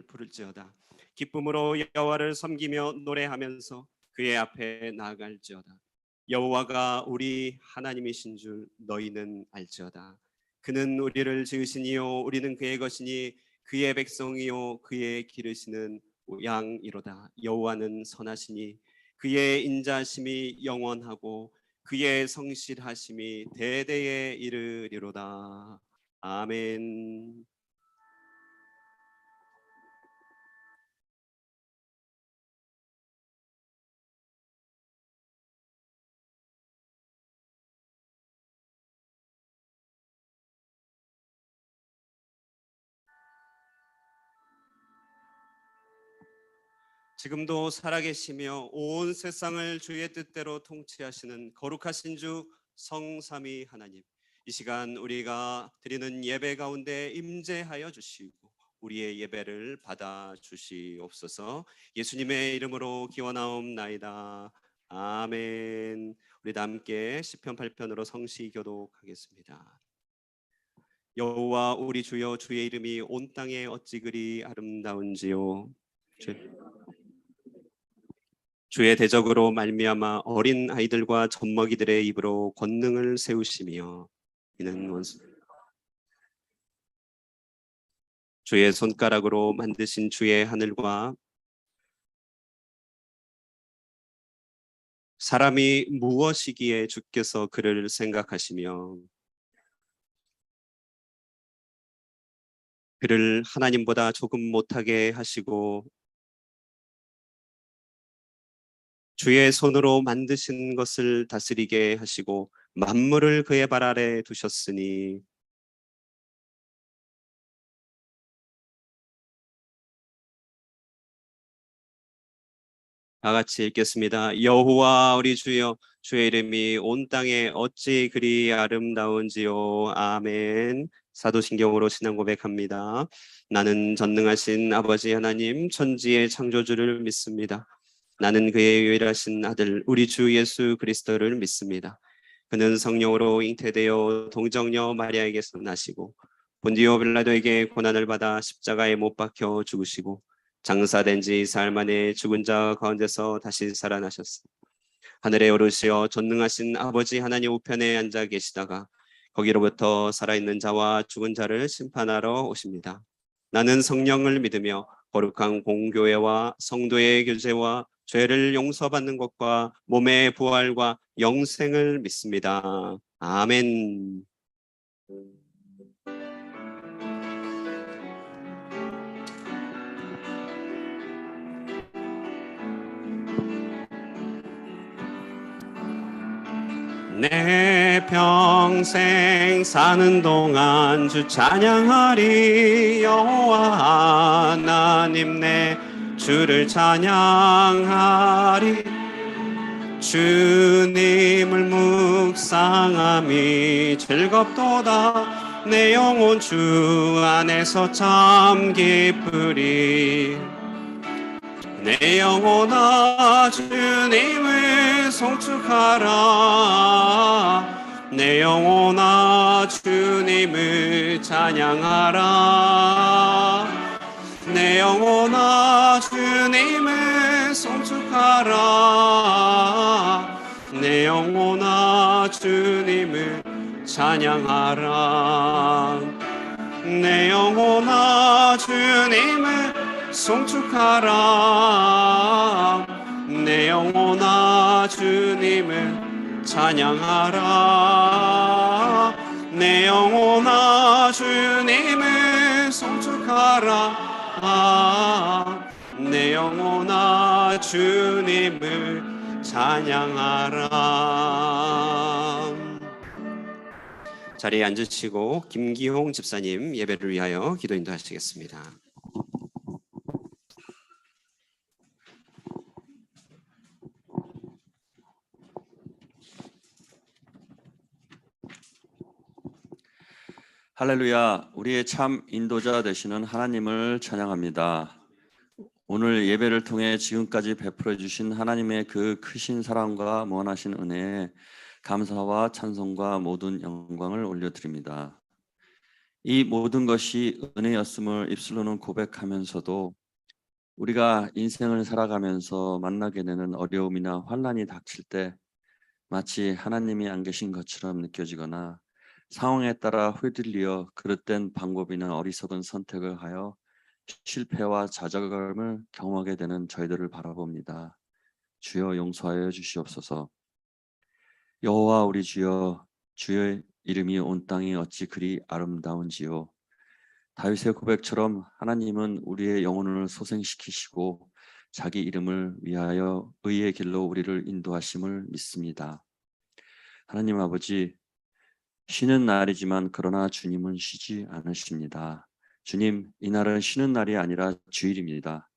부를지어다. 기쁨으로 여호와를 섬기며 노래하면서 그의 앞에 나아갈지어다. 여호와가 우리 하나님이신 줄 너희는 알지어다. 그는 우리를 지으시니요 우리는 그의 것이니 그의 백성이요 그의 기르시는 양이로다. 여호와는 선하시니 그의 인자심이 영원하고 그의 성실하심이 대대에 이르리로다. 아멘. 지금도 살아계시며 온 세상을 주의 뜻대로 통치하시는 거룩하신 주 성삼위 하나님, 이 시간 우리가 드리는 예배 가운데 임재하여 주시고 우리의 예배를 받아 주시옵소서. 예수님의 이름으로 기원하옵나이다. 아멘. 우리 다 함께 시편 8편으로 성시 교독하겠습니다. 여호와 우리 주여, 주의 이름이 온 땅에 어찌 그리 아름다운지요. 주의 대적으로 말미암아 어린 아이들과 젖먹이들의 입으로 권능을 세우시며 이는 원수 주의 손가락으로 만드신 주의 하늘과 사람이 무엇이기에 주께서 그를 생각하시며 그를 하나님보다 조금 못하게 하시고 주의 손으로 만드신 것을 다스리게 하시고 만물을 그의 발 아래 두셨으니 다 같이 읽겠습니다. 여호와 우리 주여, 주의 이름이 온 땅에 어찌 그리 아름다운지요. 아멘. 사도신경으로 신앙 고백합니다. 나는 전능하신 아버지 하나님 천지의 창조주를 믿습니다. 나는 그의 유일하신 아들 우리 주 예수 그리스도를 믿습니다. 그는 성령으로 잉태되어 동정녀 마리아에게서 나시고 본디오 빌라도에게 고난을 받아 십자가에 못 박혀 죽으시고 장사된 지 사흘 만에 죽은 자 가운데서 다시 살아나셨습니다. 하늘에 오르시어 전능하신 아버지 하나님 우편에 앉아 계시다가 거기로부터 살아있는 자와 죽은 자를 심판하러 오십니다. 나는 성령을 믿으며 거룩한 공교회와 성도의 교제와 죄를 용서받는 것과 몸의 부활과 영생을 믿습니다. 아멘. 내 평생 사는 동안 주 찬양하리. 여호와 하나님 내 주를 찬양하리. 주님을 묵상함이 즐겁도다. 내 영혼 주 안에서 참 기쁘리. 내 영혼아 주님을 송축하라. 내 영혼아 주님을 찬양하라. 내 영혼아 주님을 송축하라. 내 영혼아 주님을 찬양하라. 내 영혼아 주님을 송축하라. 내 영혼아 주님을 찬양하라. 내 영혼아 주님을 송축하라. 내 영혼아 주님을 찬양하라. 자리에 앉으시고 김기홍 집사님 예배를 위하여 기도 인도하시겠습니다. 할렐루야. 우리의 참 인도자 되시는 하나님을 찬양합니다. 오늘 예배를 통해 지금까지 베풀어 주신 하나님의 그 크신 사랑과 무한하신 은혜에 감사와 찬송과 모든 영광을 올려드립니다. 이 모든 것이 은혜였음을 입술로는 고백하면서도 우리가 인생을 살아가면서 만나게 되는 어려움이나 환난이 닥칠 때 마치 하나님이 안 계신 것처럼 느껴지거나 상황에 따라 휘둘려 그릇된 방법이나 어리석은 선택을 하여 실패와 좌절감을 경험하게 되는 저희들을 바라봅니다. 주여 용서하여 주시옵소서. 여호와 우리 주여, 주의 이름이 온 땅이 어찌 그리 아름다운지요. 다윗의 고백처럼 하나님은 우리의 영혼을 소생시키시고 자기 이름을 위하여 의의 길로 우리를 인도하심을 믿습니다. 하나님 아버지, 쉬는 날이지만 그러나 주님은 쉬지 않으십니다. 주님, 이날은 쉬는 날이 아니라 주일입니다.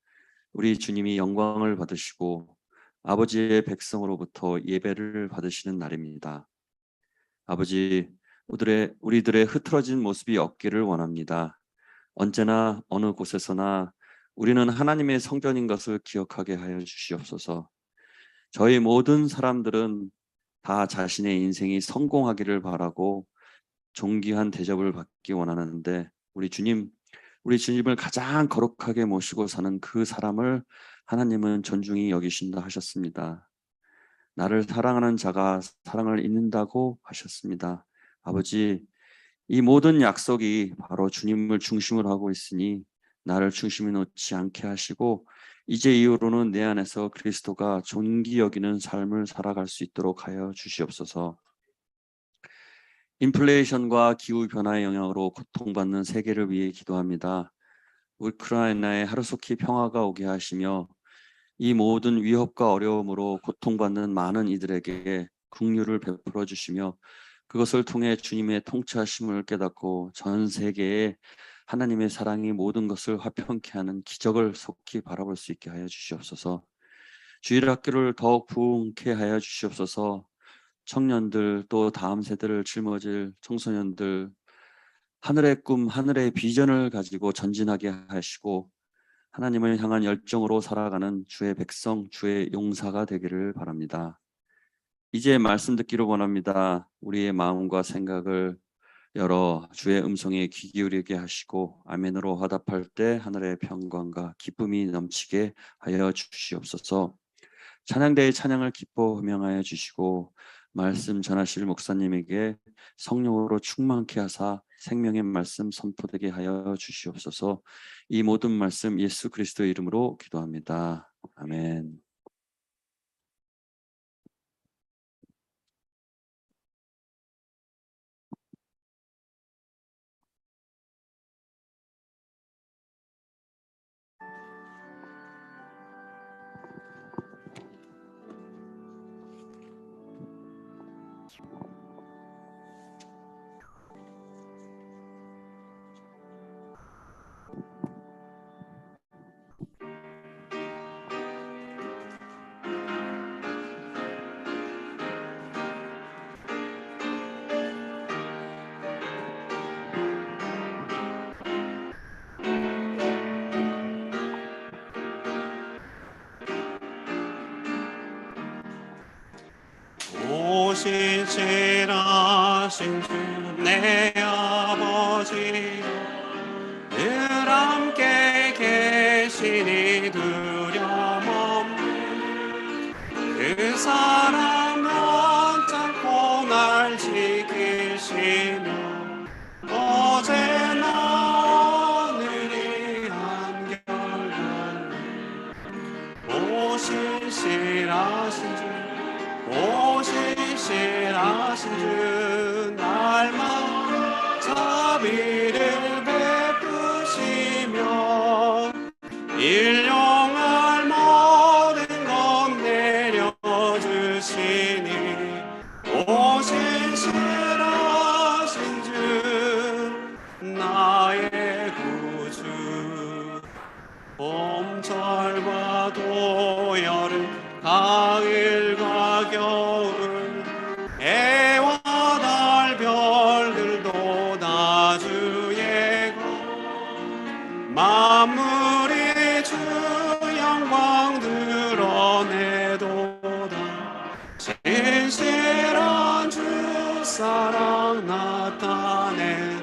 우리 주님이 영광을 받으시고 아버지의 백성으로부터 예배를 받으시는 날입니다. 아버지, 우리들의 흐트러진 모습이 없기를 원합니다. 언제나 어느 곳에서나 우리는 하나님의 성전인 것을 기억하게 하여 주시옵소서. 저희 모든 사람들은 다 자신의 인생이 성공하기를 바라고 존귀한 대접을 받기 원하는데 우리 주님을 가장 거룩하게 모시고 사는 그 사람을 하나님은 존중히 여기신다 하셨습니다. 나를 사랑하는 자가 사랑을 잊는다고 하셨습니다. 아버지, 이 모든 약속이 바로 주님을 중심으로 하고 있으니 나를 중심에 놓지 않게 하시고 이제 이후로는 내 안에서 그리스도가 존귀 여기는 삶을 살아갈 수 있도록 하여 주시옵소서. 인플레이션과 기후변화의 영향으로 고통받는 세계를 위해 기도합니다. 우크라이나에 하루속히 평화가 오게 하시며 이 모든 위협과 어려움으로 고통받는 많은 이들에게 긍휼을 베풀어 주시며 그것을 통해 주님의 통치하심을 깨닫고 전 세계에 하나님의 사랑이 모든 것을 화평케 하는 기적을 속히 바라볼 수 있게 하여 주시옵소서. 주일 학교를 더욱 부흥케 하여 주시옵소서. 청년들 또 다음 세대를 짊어질 청소년들 하늘의 꿈, 하늘의 비전을 가지고 전진하게 하시고 하나님을 향한 열정으로 살아가는 주의 백성, 주의 용사가 되기를 바랍니다. 이제 말씀 듣기를 원합니다. 우리의 마음과 생각을 열어 주의 음성에 귀 기울이게 하시고 아멘으로 화답할 때 하늘의 평강과 기쁨이 넘치게 하여 주시옵소서. 찬양대의 찬양을 기뻐 음행하여 주시고 말씀 전하실 목사님에게 성령으로 충만케 하사 생명의 말씀 선포되게 하여 주시옵소서. 이 모든 말씀 예수 그리스도의 이름으로 기도합니다. 아멘. 오실지라신 주 내 아버지 늘 함께 계시니 두려움 없네. 그 사랑 언짢고 날 지키시며 어제나 오늘이 한결같네. 오실시라신 주 오실시라신 주 날마다 자비를 베푸시며 일용할 모든 것 내려주시니 오실시라신 주 나의 구주. 봄철과 도여름 가을과 겨울 해와 달 별들도 다 주의 것 만물이 주 영광 드러내도다. 진실한 주 사랑 나타내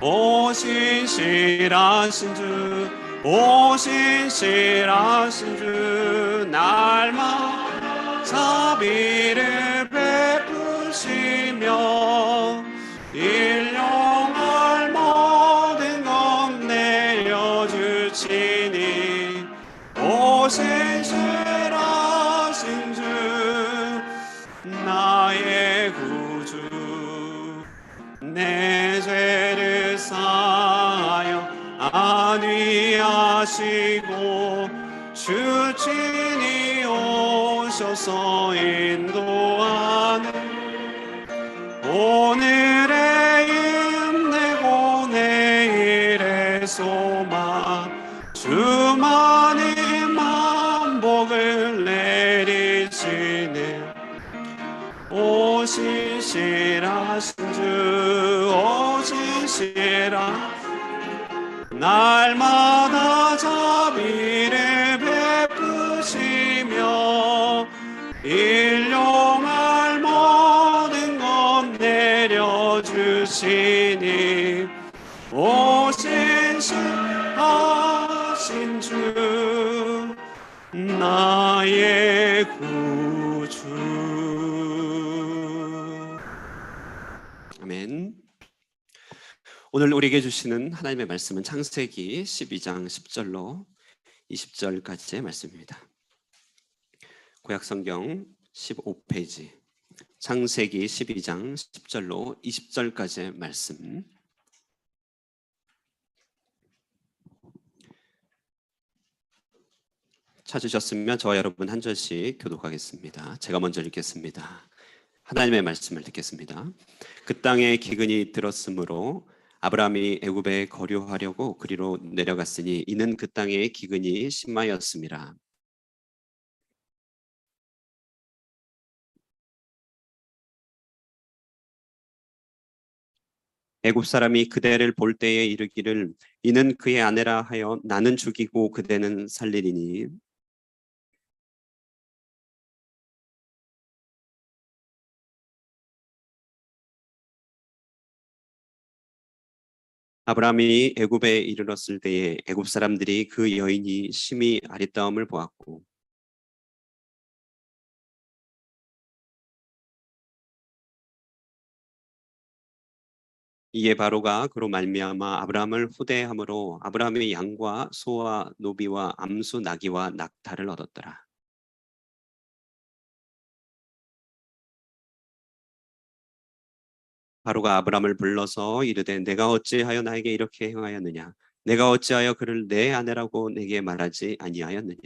오 신실하신 주, 오 신실하신 주, 날마다 자비를 베푸시며 일용할 모든 것 내려주시니 오 신실하신 주, 나의 구주, 내 죄를 사하여 안위하시고 주 친히 오셔서 인도하는 오늘의 힘내고 내일의 소망, 주만의 만복을 내리시네. 오 신실하신 주, 오 신실하신 날마다 자비를 베푸시며 일용할 모든 것 내려주시니 오 신실하신 주, 나의 구주. 아멘. 오늘 우리에게 주시는 하나님의 말씀은 창세기 12장 10절로 20절까지의 말씀입니다. 구약성경 15페이지 창세기 12장 10절로 20절까지의 말씀. 찾으셨으면 저와 여러분 한 절씩 교독하겠습니다. 제가 먼저 읽겠습니다. 하나님의 말씀을 듣겠습니다. 그 땅에 기근이 들었으므로 아브라함이 애굽에 거류하려고 그리로 내려갔으니 이는 그 땅에 기근이 심하였음이라. 애굽 사람이 그대를 볼 때에 이르기를 이는 그의 아내라 하여 나는 죽이고 그대는 살리리니 아브라함이 애굽에 이르렀을 때에 애굽 사람들이 그 여인이 심히 아리따움을 보았고 이에 바로가 그로 말미암아 아브라함을 후대함으로 아브라함이 양과 소와 노비와 암수 나귀와 낙타를 얻었더라. 바로가 아브라함을 불러서 이르되 내가 어찌하여 나에게 이렇게 행하였느냐? 내가 어찌하여 그를 내 아내라고 내게 말하지 아니하였느냐?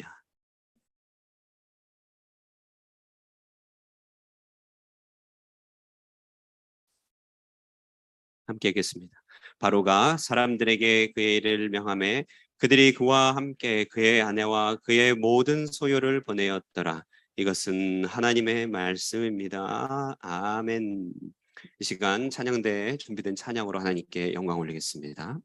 함께 읽겠습니다. 바로가 사람들에게 그의 일을 명하매 그들이 그와 함께 그의 아내와 그의 모든 소유를 보내었더라. 이것은 하나님의 말씀입니다. 아멘. 이 시간 찬양대에 준비된 찬양으로 하나님께 영광 올리겠습니다.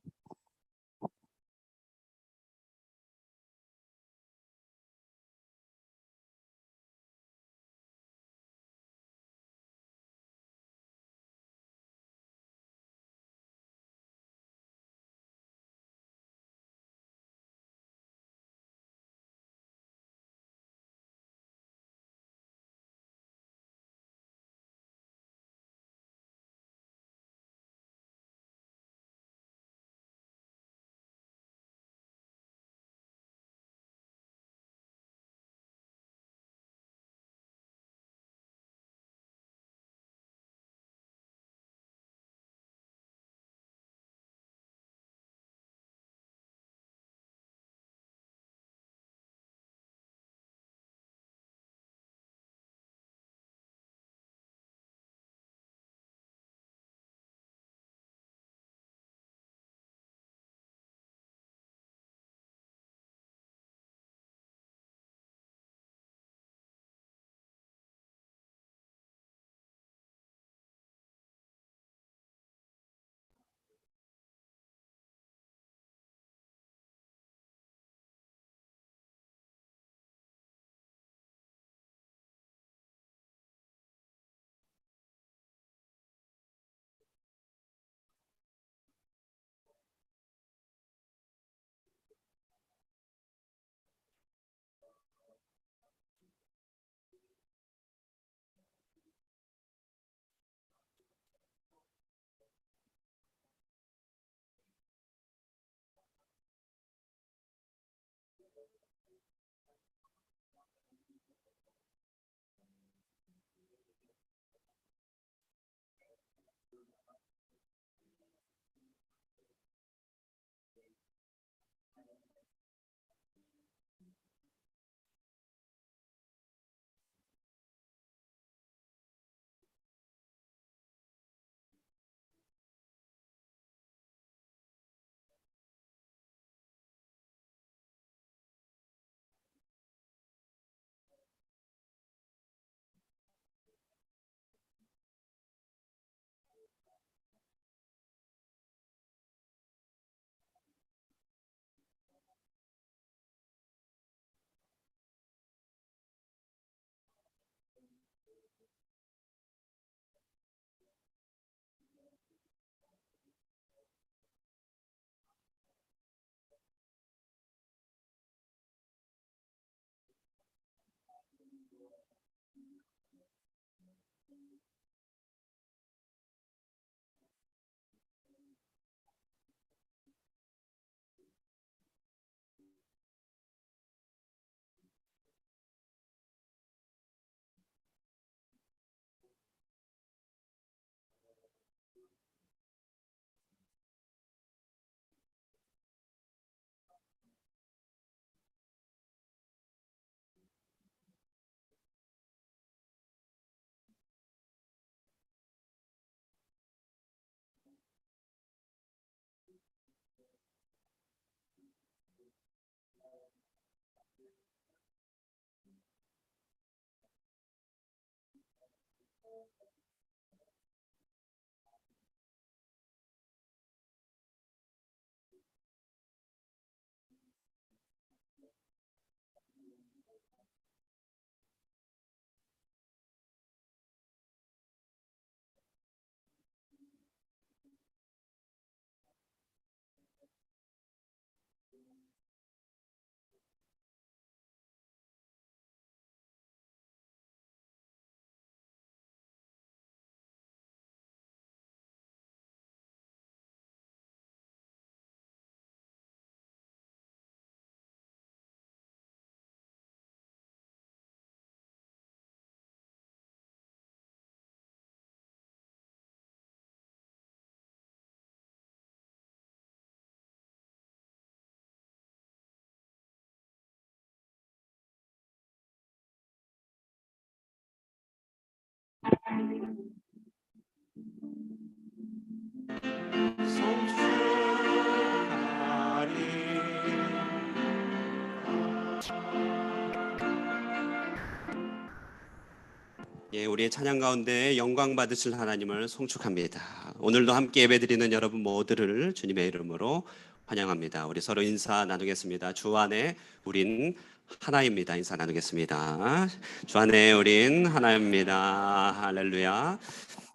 예, 우리의 찬양 가운데 영광 받으실 하나님을 송축합니다. 오늘도 함께 예배드리는 여러분 모두를 주님의 이름으로 환영합니다. 우리 서로 인사 나누겠습니다. 주 안에 우린 하나입니다. 인사 나누겠습니다. 주 안에 우린 하나입니다. 할렐루야.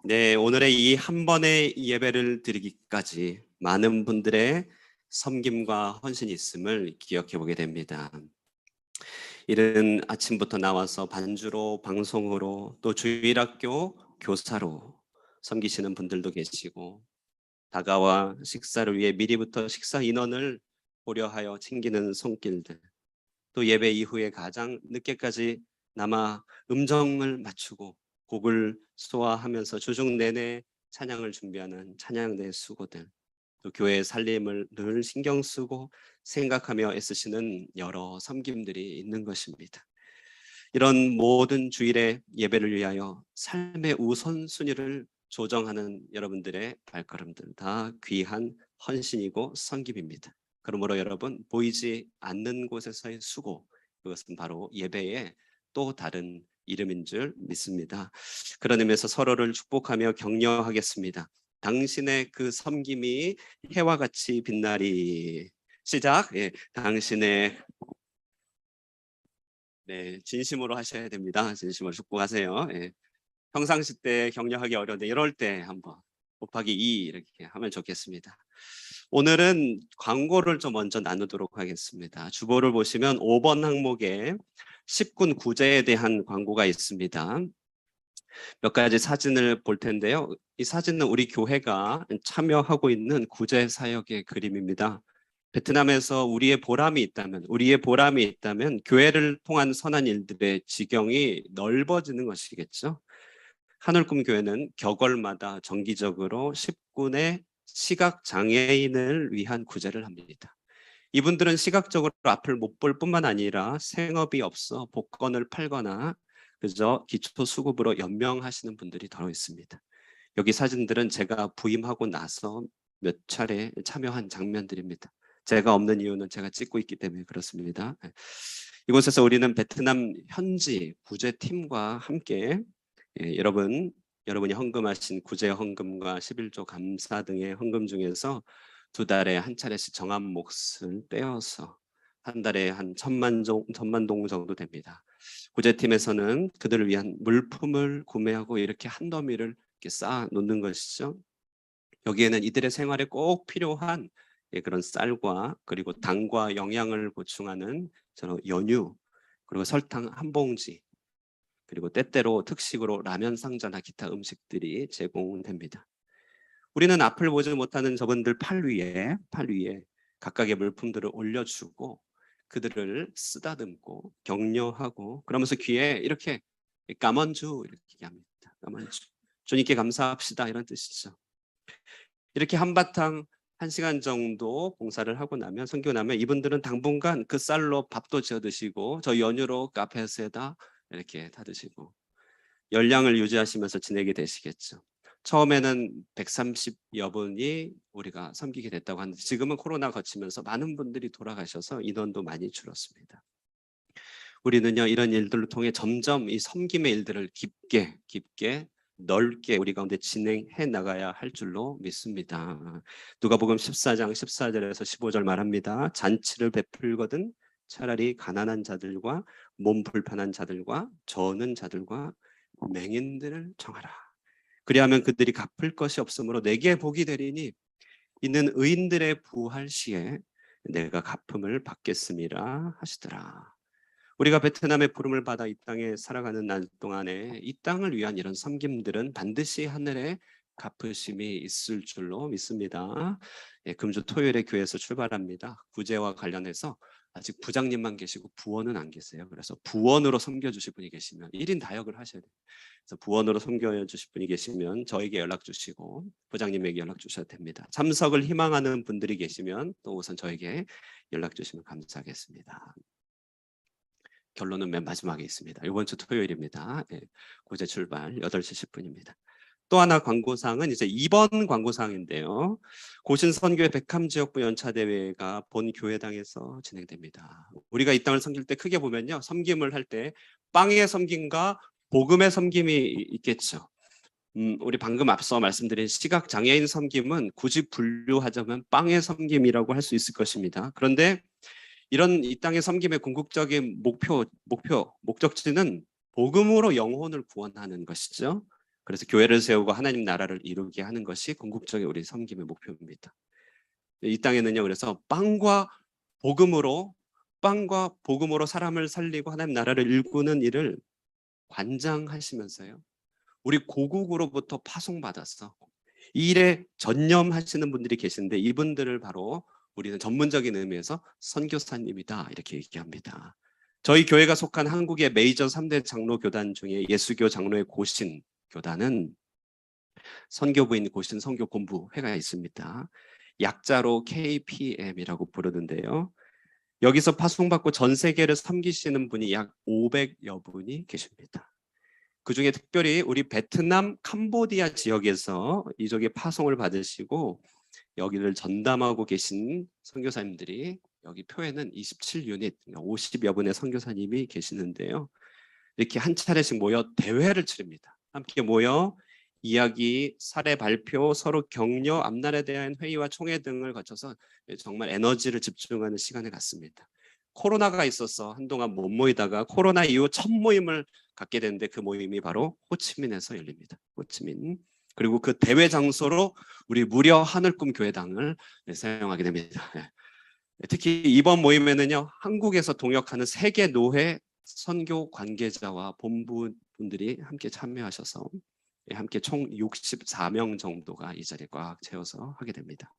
네, 오늘의 이 한 번의 예배를 드리기까지 많은 분들의 섬김과 헌신이 있음을 기억해 보게 됩니다. 이른 아침부터 나와서 반주로 방송으로 또 주일학교 교사로 섬기시는 분들도 계시고, 다가와 식사를 위해 미리부터 식사 인원을 고려하여 챙기는 손길들, 또 예배 이후에 가장 늦게까지 남아 음정을 맞추고 곡을 소화하면서 주중 내내 찬양을 준비하는 찬양대 수고들, 또 교회 살림을 늘 신경 쓰고 생각하며 애쓰시는 여러 섬김들이 있는 것입니다. 이런 모든 주일의 예배를 위하여 삶의 우선순위를 조정하는 여러분들의 발걸음들 다 귀한 헌신이고 섬김입니다. 그러므로 여러분, 보이지 않는 곳에서의 수고, 그것은 바로 예배의 또 다른 이름인 줄 믿습니다. 그런 의미에서 서로를 축복하며 격려하겠습니다. 당신의 그 섬김이 해와 같이 빛나리. 시작. 예, 당신의 네, 진심으로 하셔야 됩니다. 진심으로 축복하세요. 예. 평상시 때 격려하기 어려운데 이럴 때 한번 곱하기 2 이렇게 하면 좋겠습니다. 오늘은 광고를 좀 먼저 나누도록 하겠습니다. 주보를 보시면 5번 항목에 10군 구제에 대한 광고가 있습니다. 몇 가지 사진을 볼 텐데요. 이 사진은 우리 교회가 참여하고 있는 구제 사역의 그림입니다. 베트남에서 우리의 보람이 있다면 교회를 통한 선한 일들의 지경이 넓어지는 것이겠죠. 하늘꿈 교회는 격월마다 정기적으로 10군의 시각 장애인을 위한 구제를 합니다. 이분들은 시각적으로 앞을 못 볼 뿐만 아니라 생업이 없어 복권을 팔거나 그저 기초 수급으로 연명하시는 분들이 더러 있습니다. 여기 사진들은 제가 부임하고 나서 몇 차례 참여한 장면들입니다. 제가 없는 이유는 제가 찍고 있기 때문에 그렇습니다. 이곳에서 우리는 베트남 현지 구제팀과 함께 여러분이 헌금하신 구제 헌금과 11조 감사 등의 헌금 중에서 두 달에 한 차례씩 정한 몫을 떼어서 한 달에 한 1,000만 동 정도 됩니다. 구제팀에서는 그들을 위한 물품을 구매하고 이렇게 한 더미를 이렇게 쌓아 놓는 것이죠. 여기에는 이들의 생활에 꼭 필요한 그런 쌀과 그리고 당과 영양을 보충하는 저런 연유, 그리고 설탕 한 봉지, 그리고 때때로 특식으로 라면 상자나 기타 음식들이 제공됩니다. 우리는 앞을 보지 못하는 저분들 팔 위에 각각의 물품들을 올려주고 그들을 쓰다듬고 격려하고 그러면서 귀에 이렇게 까먼주 이렇게 얘기합니다. 까먼주. 주님께 감사합시다 이런 뜻이죠. 이렇게 한바탕 1시간 정도 봉사를 하고 나면 섬기고 나면 이분들은 당분간 그 쌀로 밥도 지어 드시고 저 연유로 카페에다 이렇게 타 드시고 열량을 유지하시면서 지내게 되시겠죠. 처음에는 130여 분이 우리가 섬기게 됐다고 하는데 지금은 코로나 거치면서 많은 분들이 돌아가셔서 인원도 많이 줄었습니다. 우리는요 이런 일들을 통해 점점 이 섬김의 일들을 깊게 넓게 우리 가운데 진행해 나가야 할 줄로 믿습니다. 누가복음 14장 14절에서 15절 말합니다. 잔치를 베풀거든 차라리 가난한 자들과 몸 불편한 자들과 저는 자들과 맹인들을 청하라. 그리하면 그들이 갚을 것이 없으므로 내게 복이 되리니 이는 의인들의 부활 시에 내가 갚음을 받겠음이라 하시더라. 우리가 베트남의 부름을 받아 이 땅에 살아가는 날 동안에 이 땅을 위한 이런 섬김들은 반드시 하늘에 갚으심이 있을 줄로 믿습니다. 예, 금주 토요일에 교회에서 출발합니다. 구제와 관련해서 아직 부장님만 계시고 부원은 안 계세요. 그래서 부원으로 섬겨주실 분이 계시면 1인 다역을 하셔야 돼요. 그래서 부원으로 섬겨주실 분이 계시면 저에게 연락 주시고 부장님에게 연락 주셔도 됩니다. 참석을 희망하는 분들이 계시면 또 우선 저에게 연락 주시면 감사하겠습니다. 결론은 맨 마지막에 있습니다. 이번 주 토요일입니다. 예, 고제 출발 8시 10분입니다. 또 하나 광고사항은 이제 이번 광고사항인데요. 고신선교회 백함지역부 연차대회가 본 교회당에서 진행됩니다. 우리가 이 땅을 섬길 때 크게 보면요, 섬김을 할 때 빵의 섬김과 복음의 섬김이 있겠죠. 우리 방금 앞서 말씀드린 시각장애인 섬김은 굳이 분류하자면 빵의 섬김이라고 할 수 있을 것입니다. 그런데 이런 이 땅의 섬김의 궁극적인 목적지는 복음으로 영혼을 구원하는 것이죠. 그래서 교회를 세우고 하나님 나라를 이루게 하는 것이 궁극적인 우리 섬김의 목표입니다. 이 땅에는요, 그래서 빵과 복음으로 사람을 살리고 하나님 나라를 일구는 일을 관장하시면서요, 우리 고국으로부터 파송받아서 이 일에 전념하시는 분들이 계신데, 이분들을 바로 우리는 전문적인 의미에서 선교사님이다 이렇게 얘기합니다. 저희 교회가 속한 한국의 메이저 3대 장로 교단 중에 예수교 장로의 고신 교단은 선교부인 고신 선교 본부회가 있습니다. 약자로 KPM이라고 부르는데요. 여기서 파송받고 전 세계를 섬기시는 분이 약 500여 분이 계십니다. 그중에 특별히 우리 베트남, 캄보디아 지역에서 이쪽에 파송을 받으시고 여기를 전담하고 계신 선교사님들이, 여기 표에는 27유닛, 50여 분의 선교사님이 계시는데요. 이렇게 한 차례씩 모여 대회를 치릅니다. 함께 모여 이야기, 사례 발표, 서로 격려, 앞날에 대한 회의와 총회 등을 거쳐서 정말 에너지를 집중하는 시간을 갖습니다. 코로나가 있어서 한동안 못 모이다가 코로나 이후 첫 모임을 갖게 됐는데, 그 모임이 바로 호치민에서 열립니다. 호치민. 그리고 그 대회 장소로 우리 무려 하늘꿈 교회당을 사용하게 됩니다. 특히 이번 모임에는요, 한국에서 동역하는 세계 노회 선교 관계자와 본부분들이 함께 참여하셔서 함께 총 64명 정도가 이 자리에 꽉 채워서 하게 됩니다.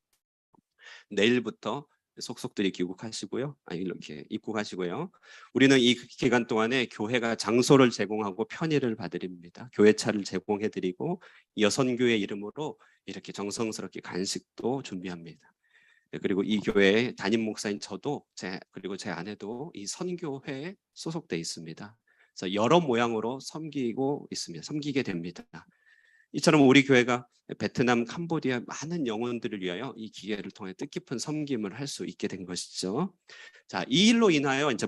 내일부터 속속들이 귀국하시고요. 이렇게 입국하시고요. 우리는 이 기간 동안에 교회가 장소를 제공하고 편의를 봐드립니다. 교회차를 제공해드리고 여선교회 이름으로 이렇게 정성스럽게 간식도 준비합니다. 그리고 이 교회의 담임 목사인 저도 그리고 제 아내도 이 선교회에 소속돼 있습니다. 그래서 여러 모양으로 섬기게 됩니다. 이처럼 우리 교회가 베트남, 캄보디아 많은 영혼들을 위하여 이 기회를 통해 뜻깊은 섬김을 할 수 있게 된 것이죠. 자, 이 일로 인하여 이제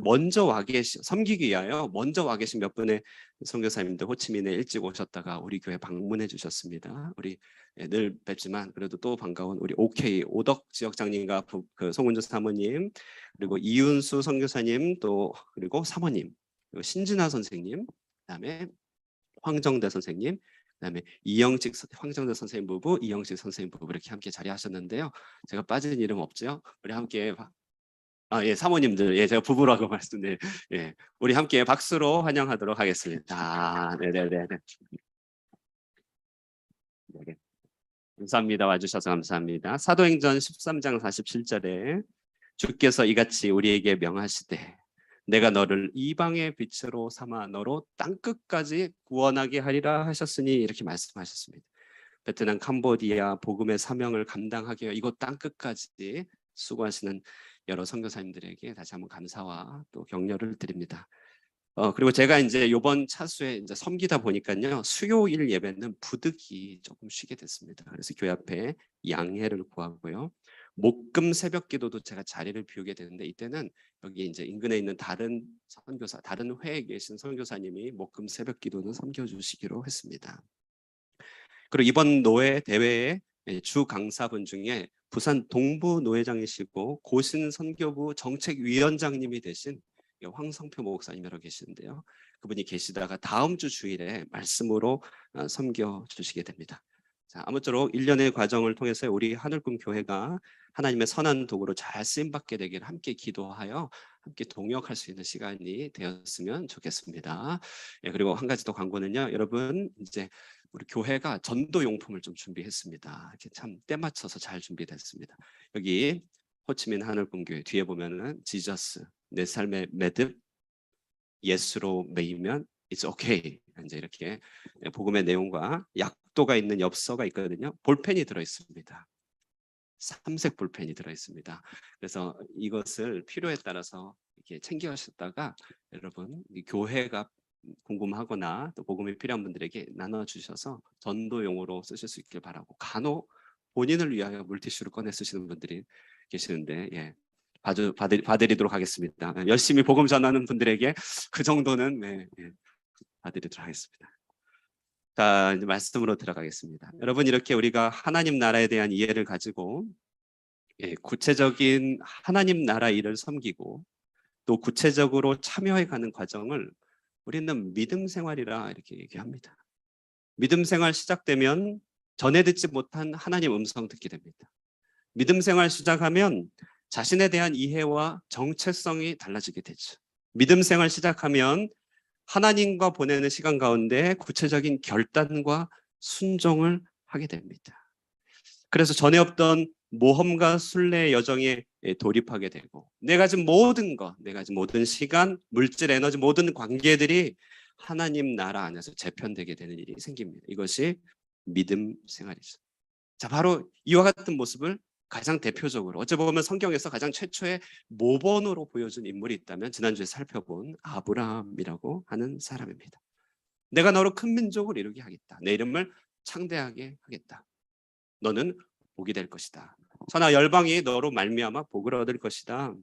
섬기기 위하여 먼저 와 계신 몇 분의 선교사님들 호치민에 일찍 오셨다가 우리 교회 방문해 주셨습니다. 우리 늘 뵙지만 그래도 또 반가운 우리 오덕 지역장님과 그 송은주 사모님, 그리고 이윤수 선교사님, 또 그리고 사모님, 그리고 신진아 선생님, 그다음에 황정대 선생님, 그다음에 황정대 선생님 부부, 이영식 선생님 부부 이렇게 함께 자리하셨는데요. 제가 빠진 이름 없죠? 우리 함께 예, 사모님들, 예, 제가 부부라고 말씀드린, 예, 우리 함께 박수로 환영하도록 하겠습니다. 네네네. 네. 감사합니다. 와주셔서 감사합니다. 사도행전 13장 47절에 주께서 이같이 우리에게 명하시되 내가 너를 이방의 빛으로 삼아 너로 땅끝까지 구원하게 하리라 하셨으니, 이렇게 말씀하셨습니다. 베트남, 캄보디아 복음의 사명을 감당하기 위해 이곳 땅끝까지 수고하시는 여러 선교사님들에게 다시 한번 감사와 또 격려를 드립니다. 그리고 제가 이제 이번 차수에 이제 섬기다 보니까요, 수요일 예배는 부득이 조금 쉬게 됐습니다. 그래서 교회 앞에 양해를 구하고요. 목금 새벽 기도도 제가 자리를 비우게 되는데, 이때는 여기 이제 인근에 있는 다른 회에 계신 선교사님이 목금 새벽 기도는 섬겨주시기로 했습니다. 그리고 이번 노회 대회의 주 강사분 중에 부산 동부 노회장이시고 고신 선교부 정책위원장님이 되신 황성표 목사님이라고 계시는데요. 그분이 계시다가 다음 주 주일에 말씀으로 섬겨 주시게 됩니다. 자, 아무쪼록 1년의 과정을 통해서 우리 하늘꿈 교회가 하나님의 선한 도구로 잘 쓰임받게 되기를 함께 기도하여 함께 동역할 수 있는 시간이 되었으면 좋겠습니다. 예, 그리고 한 가지 더 광고는요, 여러분, 이제 우리 교회가 전도 용품을 좀 준비했습니다. 이렇게 참 때 맞춰서 잘 준비됐습니다. 여기 호치민 하늘꿈 교회 뒤에 보면은 지저스, 내 삶의 매듭, 예수로 매이면 it's okay, 이제 이렇게 복음의 내용과 약도가 있는 엽서가 있거든요. 볼펜이 들어 있습니다. 3색 볼펜이 들어 있습니다. 그래서 이것을 필요에 따라서 이렇게 챙겨주셨다가 여러분 이 교회가 궁금하거나 또 복음이 필요한 분들에게 나눠주셔서 전도용으로 쓰실 수 있길 바라고, 간혹 본인을 위하여 물티슈를 꺼내 쓰시는 분들이 계시는데 예, 봐드리도록 하겠습니다. 열심히 복음 전하는 분들에게 그 정도는 봐드리도록 하겠습니다. 자, 이제 말씀으로 들어가겠습니다. 여러분, 이렇게 우리가 하나님 나라에 대한 이해를 가지고 구체적인 하나님 나라 일을 섬기고 또 구체적으로 참여해가는 과정을 우리는 믿음 생활이라 이렇게 얘기합니다. 믿음 생활 시작되면 전에 듣지 못한 하나님 음성 듣게 됩니다. 믿음 생활 시작하면 자신에 대한 이해와 정체성이 달라지게 되죠. 믿음 생활 시작하면 하나님과 보내는 시간 가운데 구체적인 결단과 순종을 하게 됩니다. 그래서 전에 없던 모험과 순례의 여정에 돌입하게 되고, 내가 지금 모든 것, 내가 지금 모든 시간, 물질, 에너지, 모든 관계들이 하나님 나라 안에서 재편되게 되는 일이 생깁니다. 이것이 믿음 생활이죠. 자, 바로 이와 같은 모습을 가장 대표적으로, 어찌 보면 성경에서 가장 최초의 모본으로 보여준 인물이 있다면 지난주에 살펴본 아브라함이라고 하는 사람입니다. 내가 너로 큰 민족을 이루게 하겠다. 내 이름을 창대하게 하겠다. 너는 복이 될 것이다. 천하 열방이 너로 말미암아 복을 얻을 것이다.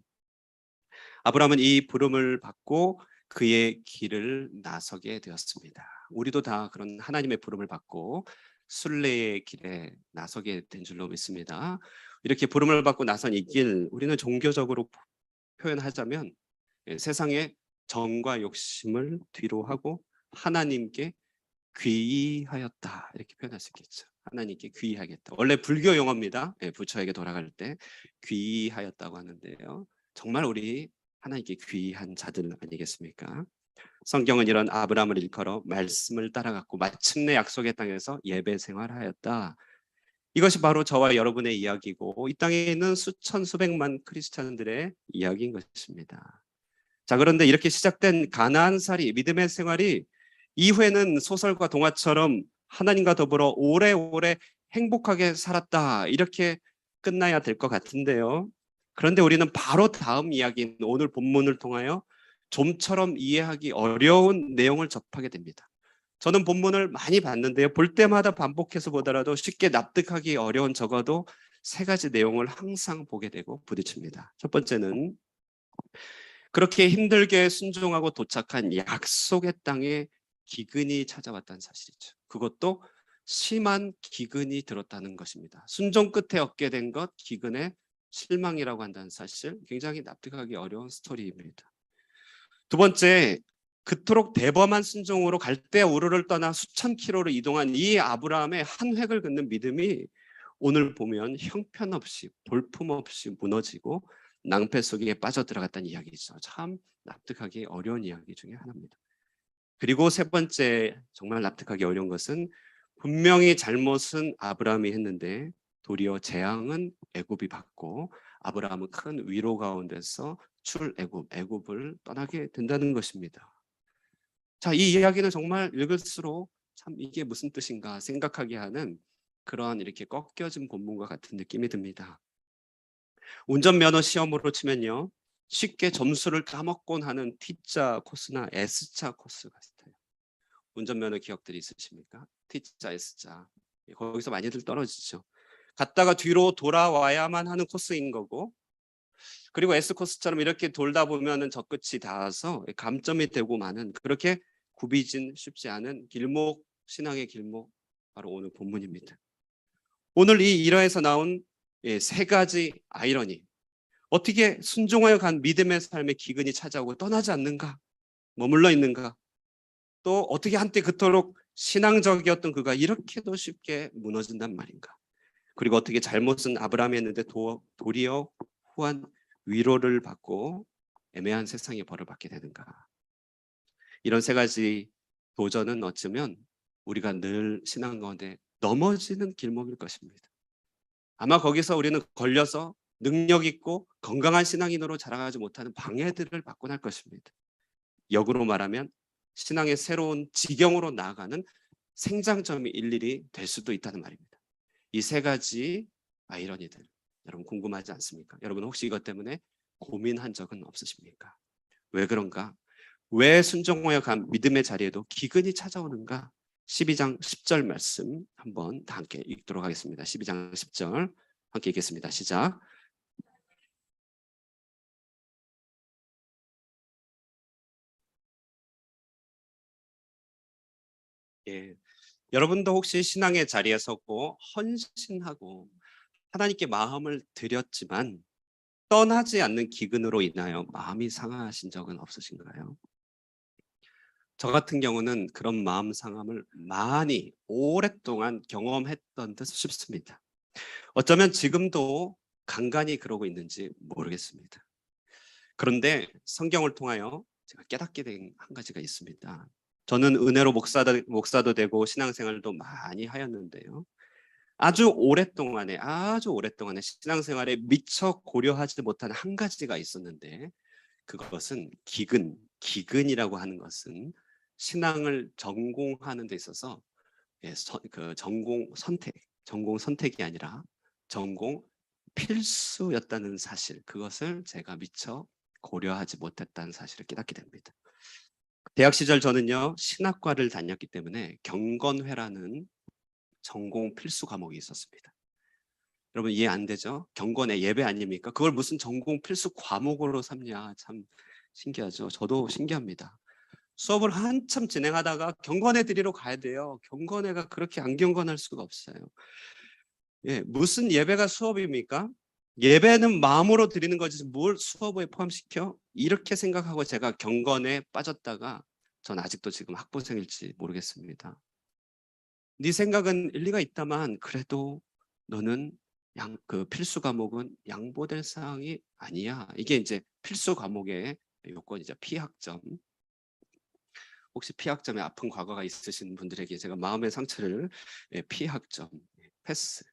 아브라함은 이 부름을 받고 그의 길을 나서게 되었습니다. 우리도 다 그런 하나님의 부름을 받고 순례의 길에 나서게 된 줄로 믿습니다. 이렇게 부름을 받고 나선 이 길, 우리는 종교적으로 표현하자면 세상의 정과 욕심을 뒤로 하고 하나님께 귀의하였다, 이렇게 표현할 수 있겠죠. 하나님께 귀의하겠다. 원래 불교 용어입니다. 부처에게 돌아갈 때 귀의하였다고 하는데요. 정말 우리 하나님께 귀의한 자들 아니겠습니까? 성경은 이런 아브라함을 일컬어 말씀을 따라갔고 마침내 약속의 땅에서 예배 생활하였다. 이것이 바로 저와 여러분의 이야기고 이 땅에 있는 수천 수백만 크리스찬들의 이야기인 것입니다. 자, 그런데 이렇게 시작된 가나안살이, 믿음의 생활이 이후에는 소설과 동화처럼 하나님과 더불어 오래오래 행복하게 살았다, 이렇게 끝나야 될 것 같은데요. 그런데 우리는 바로 다음 이야기인 오늘 본문을 통하여 좀처럼 이해하기 어려운 내용을 접하게 됩니다. 저는 본문을 많이 봤는데요, 볼 때마다 반복해서 보더라도 쉽게 납득하기 어려운, 적어도 세 가지 내용을 항상 보게 되고 부딪힙니다. 첫 번째는 그렇게 힘들게 순종하고 도착한 약속의 땅에 기근이 찾아왔다는 사실이죠. 그것도 심한 기근이 들었다는 것입니다. 순종 끝에 얻게 된 것, 기근의 실망이라고 한다는 사실, 굉장히 납득하기 어려운 스토리입니다. 두 번째, 그토록 대범한 순종으로 갈대 우르를 떠나 수천 킬로를 이동한 이 아브라함의 한 획을 긋는 믿음이 오늘 보면 형편없이, 볼품없이 무너지고 낭패 속에 빠져들어갔다는 이야기죠. 참 납득하기 어려운 이야기 중에 하나입니다. 그리고 세 번째, 정말 납득하기 어려운 것은 분명히 잘못은 아브라함이 했는데 도리어 재앙은 애굽이 받고 아브라함은 큰 위로 가운데서 애굽을 떠나게 된다는 것입니다. 자, 이 이야기는 정말 읽을수록 참 이게 무슨 뜻인가 생각하게 하는 그러한 이렇게 꺾여진 본문과 같은 느낌이 듭니다. 운전면허 시험으로 치면요, 쉽게 점수를 까먹곤 하는 T자 코스나 S자 코스 같아요. 운전면허 기억들이 있으십니까? T자, S자. 거기서 많이들 떨어지죠. 갔다가 뒤로 돌아와야만 하는 코스인 거고, 그리고 S코스처럼 이렇게 돌다 보면은 저 끝이 닿아서 감점이 되고 마는, 그렇게 굽이진 쉽지 않은 길목, 신앙의 길목, 바로 오늘 본문입니다. 오늘 이 일화에서 나온 세 가지 아이러니, 어떻게 순종하여 간 믿음의 삶의 기근이 찾아오고 떠나지 않는가, 머물러 있는가, 또 어떻게 한때 그토록 신앙적이었던 그가 이렇게도 쉽게 무너진단 말인가, 그리고 어떻게 잘못은 아브라함이 했는데 도리어 후한 위로를 받고 애매한 세상의 벌을 받게 되는가. 이런 세 가지 도전은 어쩌면 우리가 늘 신앙 가운데 넘어지는 길목일 것입니다. 아마 거기서 우리는 걸려서 능력 있고 건강한 신앙인으로 자라가지 못하는 방해들을 받고 날 것입니다. 역으로 말하면 신앙의 새로운 지경으로 나아가는 생장점이 일일이 될 수도 있다는 말입니다. 이 세 가지 아이러니들, 여러분 궁금하지 않습니까? 여러분 혹시 이것 때문에 고민한 적은 없으십니까? 왜 그런가? 왜 순종하여 간 믿음의 자리에도 기근이 찾아오는가? 12장 10절 말씀 한번 다 함께 읽도록 하겠습니다. 12장 10절 함께 읽겠습니다. 시작. 예. 여러분도 혹시 신앙의 자리에 서고 헌신하고 하나님께 마음을 드렸지만 떠나지 않는 기근으로 인하여 마음이 상하신 적은 없으신가요? 저 같은 경우는 그런 마음 상함을 많이 오랫동안 경험했던 듯 싶습니다. 어쩌면 지금도 간간히 그러고 있는지 모르겠습니다. 그런데 성경을 통하여 제가 깨닫게 된 한 가지가 있습니다. 저는 은혜로 목사도 되고 신앙생활도 많이 하였는데요. 아주 오랫동안에 신앙생활에 미처 고려하지 못한 한 가지가 있었는데 그것은 기근이라고 하는 것은 신앙을 전공하는 데 있어서 전공 선택이 아니라 전공 필수였다는 사실, 그것을 제가 미처 고려하지 못했다는 사실을 깨닫게 됩니다. 대학 시절 저는요 신학과를 다녔기 때문에 경건회라는 전공 필수 과목이 있었습니다. 여러분 이해 안 되죠? 경건의 예배 아닙니까? 그걸 무슨 전공 필수 과목으로 삼냐, 참 신기하죠. 저도 신기합니다. 수업을 한참 진행하다가 경건회 드리러 가야 돼요. 경건회가 그렇게 안 경건할 수가 없어요. 예, 무슨 예배가 수업입니까? 예배는 마음으로 드리는 거지 뭘 수업에 포함시켜? 이렇게 생각하고 제가 경건에 빠졌다가 전 아직도 지금 학부생일지 모르겠습니다. 네 생각은 일리가 있다만 그래도 너는 그 필수 과목은 양보될 사항이 아니야. 이게 이제 필수 과목의 요건이죠. 피학점. 혹시 피학점에 아픈 과거가 있으신 분들에게 제가 마음의 상처를 피학점 패스.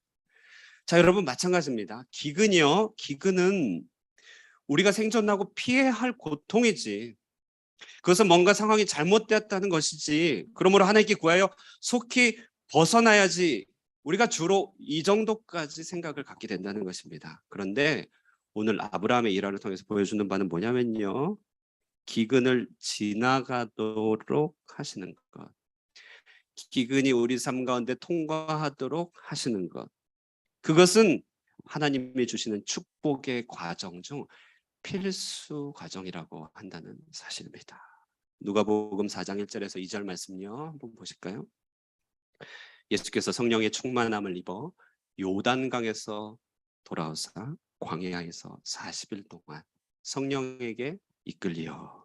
자, 여러분 마찬가지입니다. 기근은 우리가 생존하고 피해야 할 고통이지. 그것은 뭔가 상황이 잘못되었다는 것이지. 그러므로 하나님께 구하여 속히 벗어나야지. 우리가 주로 이 정도까지 생각을 갖게 된다는 것입니다. 그런데 오늘 아브라함의 일화를 통해서 보여주는 바는 뭐냐면요. 기근을 지나가도록 하시는 것. 기근이 우리 삶 가운데 통과하도록 하시는 것. 그것은 하나님이 주시는 축복의 과정 중 필수 과정이라고 한다는 사실입니다. 누가복음 4장 1절에서 2절 말씀요. 한번 보실까요? 예수께서 성령의 충만함을 입어 요단강에서 돌아오사 광야에서 40일 동안 성령에게 이끌리어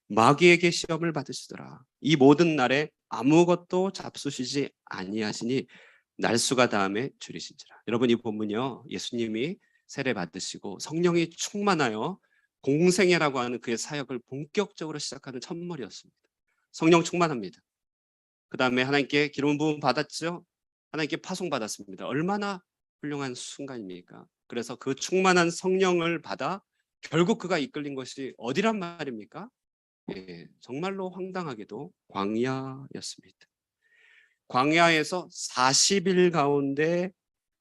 마귀에게 시험을 받으시더라. 이 모든 날에 아무것도 잡수시지 아니하시니 날수가 다음에 줄이신지라. 여러분 이 본문이요. 예수님이 세례 받으시고 성령이 충만하여 공생애라고 하는 그의 사역을 본격적으로 시작하는 첫머리였습니다. 성령 충만합니다. 그 다음에 하나님께 기름 부음 받았죠. 하나님께 파송 받았습니다. 얼마나 훌륭한 순간입니까? 그래서 그 충만한 성령을 받아 결국 그가 이끌린 것이 어디란 말입니까? 예, 정말로 황당하게도 광야였습니다. 광야에서 40일 가운데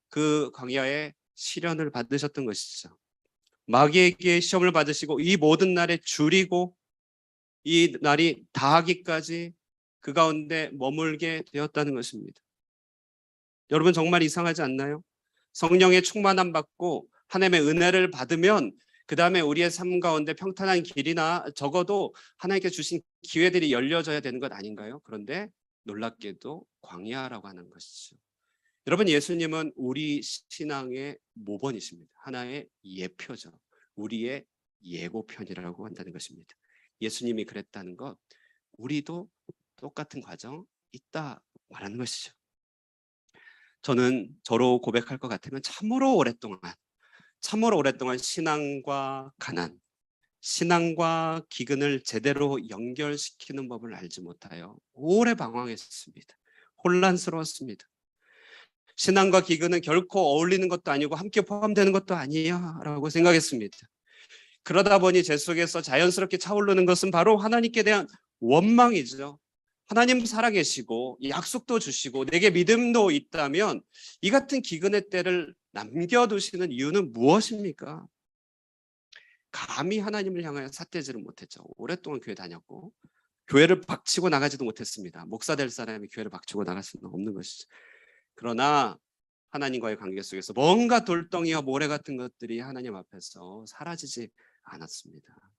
그 광야에 시련을 받으셨던 것이죠. 마귀에게 시험을 받으시고 이 모든 날에 줄이고 이 날이 다하기까지 그 가운데 머물게 되었다는 것입니다. 여러분 정말 이상하지 않나요? 성령의 충만함 받고 하나님의 은혜를 받으면 그 다음에 우리의 삶 가운데 평탄한 길이나 적어도 하나님께 주신 기회들이 열려져야 되는 것 아닌가요? 그런데 놀랍게도 광야라고 하는 것이죠. 여러분 예수님은 우리 신앙의 모본이십니다. 하나의 예표죠. 우리의 예고편이라고 한다는 것입니다. 예수님이 그랬다는 것, 우리도 똑같은 과정 있다 말하는 것이죠. 저는 저로 고백할 것 같으면 참으로 오랫동안 신앙과 가난, 신앙과 기근을 제대로 연결시키는 법을 알지 못하여 오래 방황했습니다. 혼란스러웠습니다. 신앙과 기근은 결코 어울리는 것도 아니고 함께 포함되는 것도 아니야 라고 생각했습니다. 그러다 보니 제 속에서 자연스럽게 차오르는 것은 바로 하나님께 대한 원망이죠. 하나님 살아계시고 약속도 주시고 내게 믿음도 있다면 이 같은 기근의 때를 남겨두시는 이유는 무엇입니까? 감히 하나님을 향하여 삿대질을 못했죠. 오랫동안 교회 다녔고 교회를 박치고 나가지도 못했습니다. 목사 될 사람이 교회를 박치고 나갈 수는 없는 것이죠. 그러나 하나님과의 관계 속에서 뭔가 돌덩이와 모래 같은 것들이 하나님 앞에서 사라지지 않았습니다.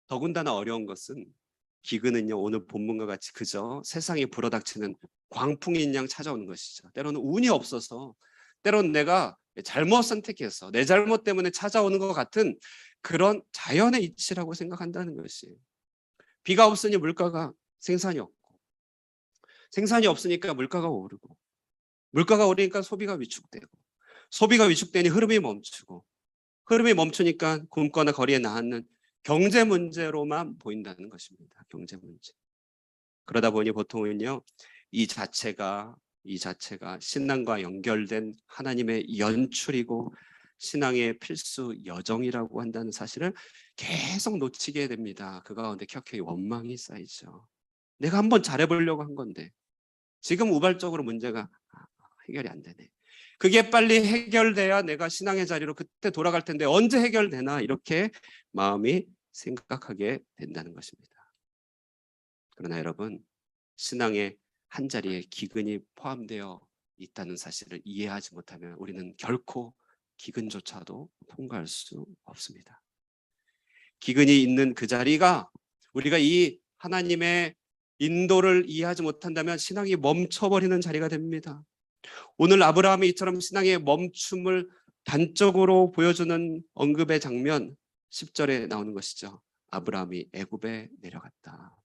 더군다나 어려운 것은 기근은요, 오늘 본문과 같이 그저 세상에 불어닥치는 광풍인 양 찾아오는 것이죠. 때로는 운이 없어서, 때로는 내가 잘못 선택해서 내 잘못 때문에 찾아오는 것 같은 그런 자연의 이치라고 생각한다는 것이에요. 비가 없으니 물가가 생산이 없고, 생산이 없으니까 물가가 오르고, 물가가 오르니까 소비가 위축되고, 소비가 위축되니 흐름이 멈추고, 흐름이 멈추니까 굶거나 거리에 나앉는 경제 문제로만 보인다는 것입니다. 경제 문제. 그러다 보니 보통은요, 이 자체가 신앙과 연결된 하나님의 연출이고 신앙의 필수 여정이라고 한다는 사실을 계속 놓치게 됩니다. 그 가운데 켜켜이 원망이 쌓이죠. 내가 한번 잘해보려고 한 건데 지금 우발적으로 문제가 해결이 안 되네. 그게 빨리 해결돼야 내가 신앙의 자리로 그때 돌아갈 텐데 언제 해결되나, 이렇게 마음이 생각하게 된다는 것입니다. 그러나 여러분, 신앙의 한 자리에 기근이 포함되어 있다는 사실을 이해하지 못하면 우리는 결코 기근조차도 통과할 수 없습니다. 기근이 있는 그 자리가, 우리가 이 하나님의 인도를 이해하지 못한다면 신앙이 멈춰버리는 자리가 됩니다. 오늘 아브라함이 이처럼 신앙의 멈춤을 단적으로 보여주는 언급의 장면 10절에 나오는 것이죠. 아브라함이 애굽에 내려갔다.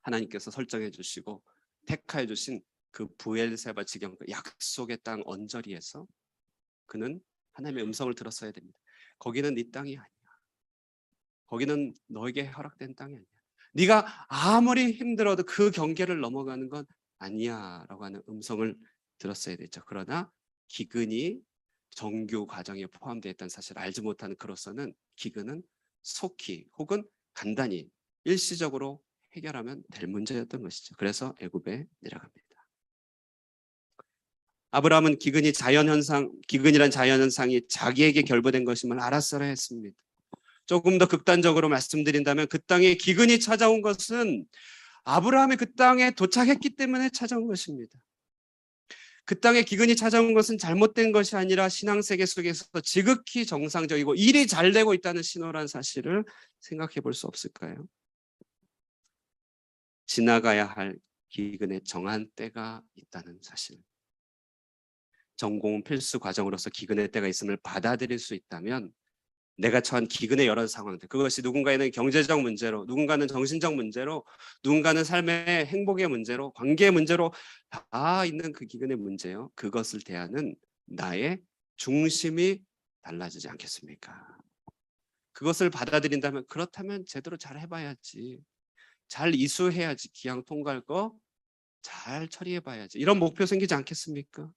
하나님께서 설정해 주시고 택하여 주신 그 부엘세바 지경, 그 약속의 땅 언저리에서 그는 하나님의 음성을 들었어야 됩니다. 거기는 네 땅이 아니야. 거기는 너에게 허락된 땅이 아니야. 네가 아무리 힘들어도 그 경계를 넘어가는 건 아니야 라고 하는 음성을 들었어야 됐죠. 그러나 기근이 정규 과정에 포함되어 있다는 사실을 알지 못하는 그로서는 기근은 속히 혹은 간단히 일시적으로 해결하면 될 문제였던 것이죠. 그래서 애굽에 내려갑니다. 아브라함은 기근이란 자연현상이 자기에게 결부된 것임을 알았어야 했습니다. 조금 더 극단적으로 말씀드린다면 그 땅에 기근이 찾아온 것은 아브라함이 그 땅에 도착했기 때문에 찾아온 것입니다. 그 땅에 기근이 찾아온 것은 잘못된 것이 아니라 신앙세계 속에서 지극히 정상적이고 일이 잘 되고 있다는 신호란 사실을 생각해 볼 수 없을까요? 지나가야 할 기근의 정한 때가 있다는 사실. 전공 필수 과정으로서 기근의 때가 있음을 받아들일 수 있다면 내가 처한 기근의 여러 상황들, 그것이 누군가에는 경제적 문제로, 누군가는 정신적 문제로, 누군가는 삶의 행복의 문제로, 관계의 문제로 다 있는 그 기근의 문제요. 그것을 대하는 나의 중심이 달라지지 않겠습니까? 그것을 받아들인다면, 그렇다면 제대로 잘 해봐야지, 잘 이수해야지, 기왕 통과할 거 잘 처리해봐야지, 이런 목표 생기지 않겠습니까?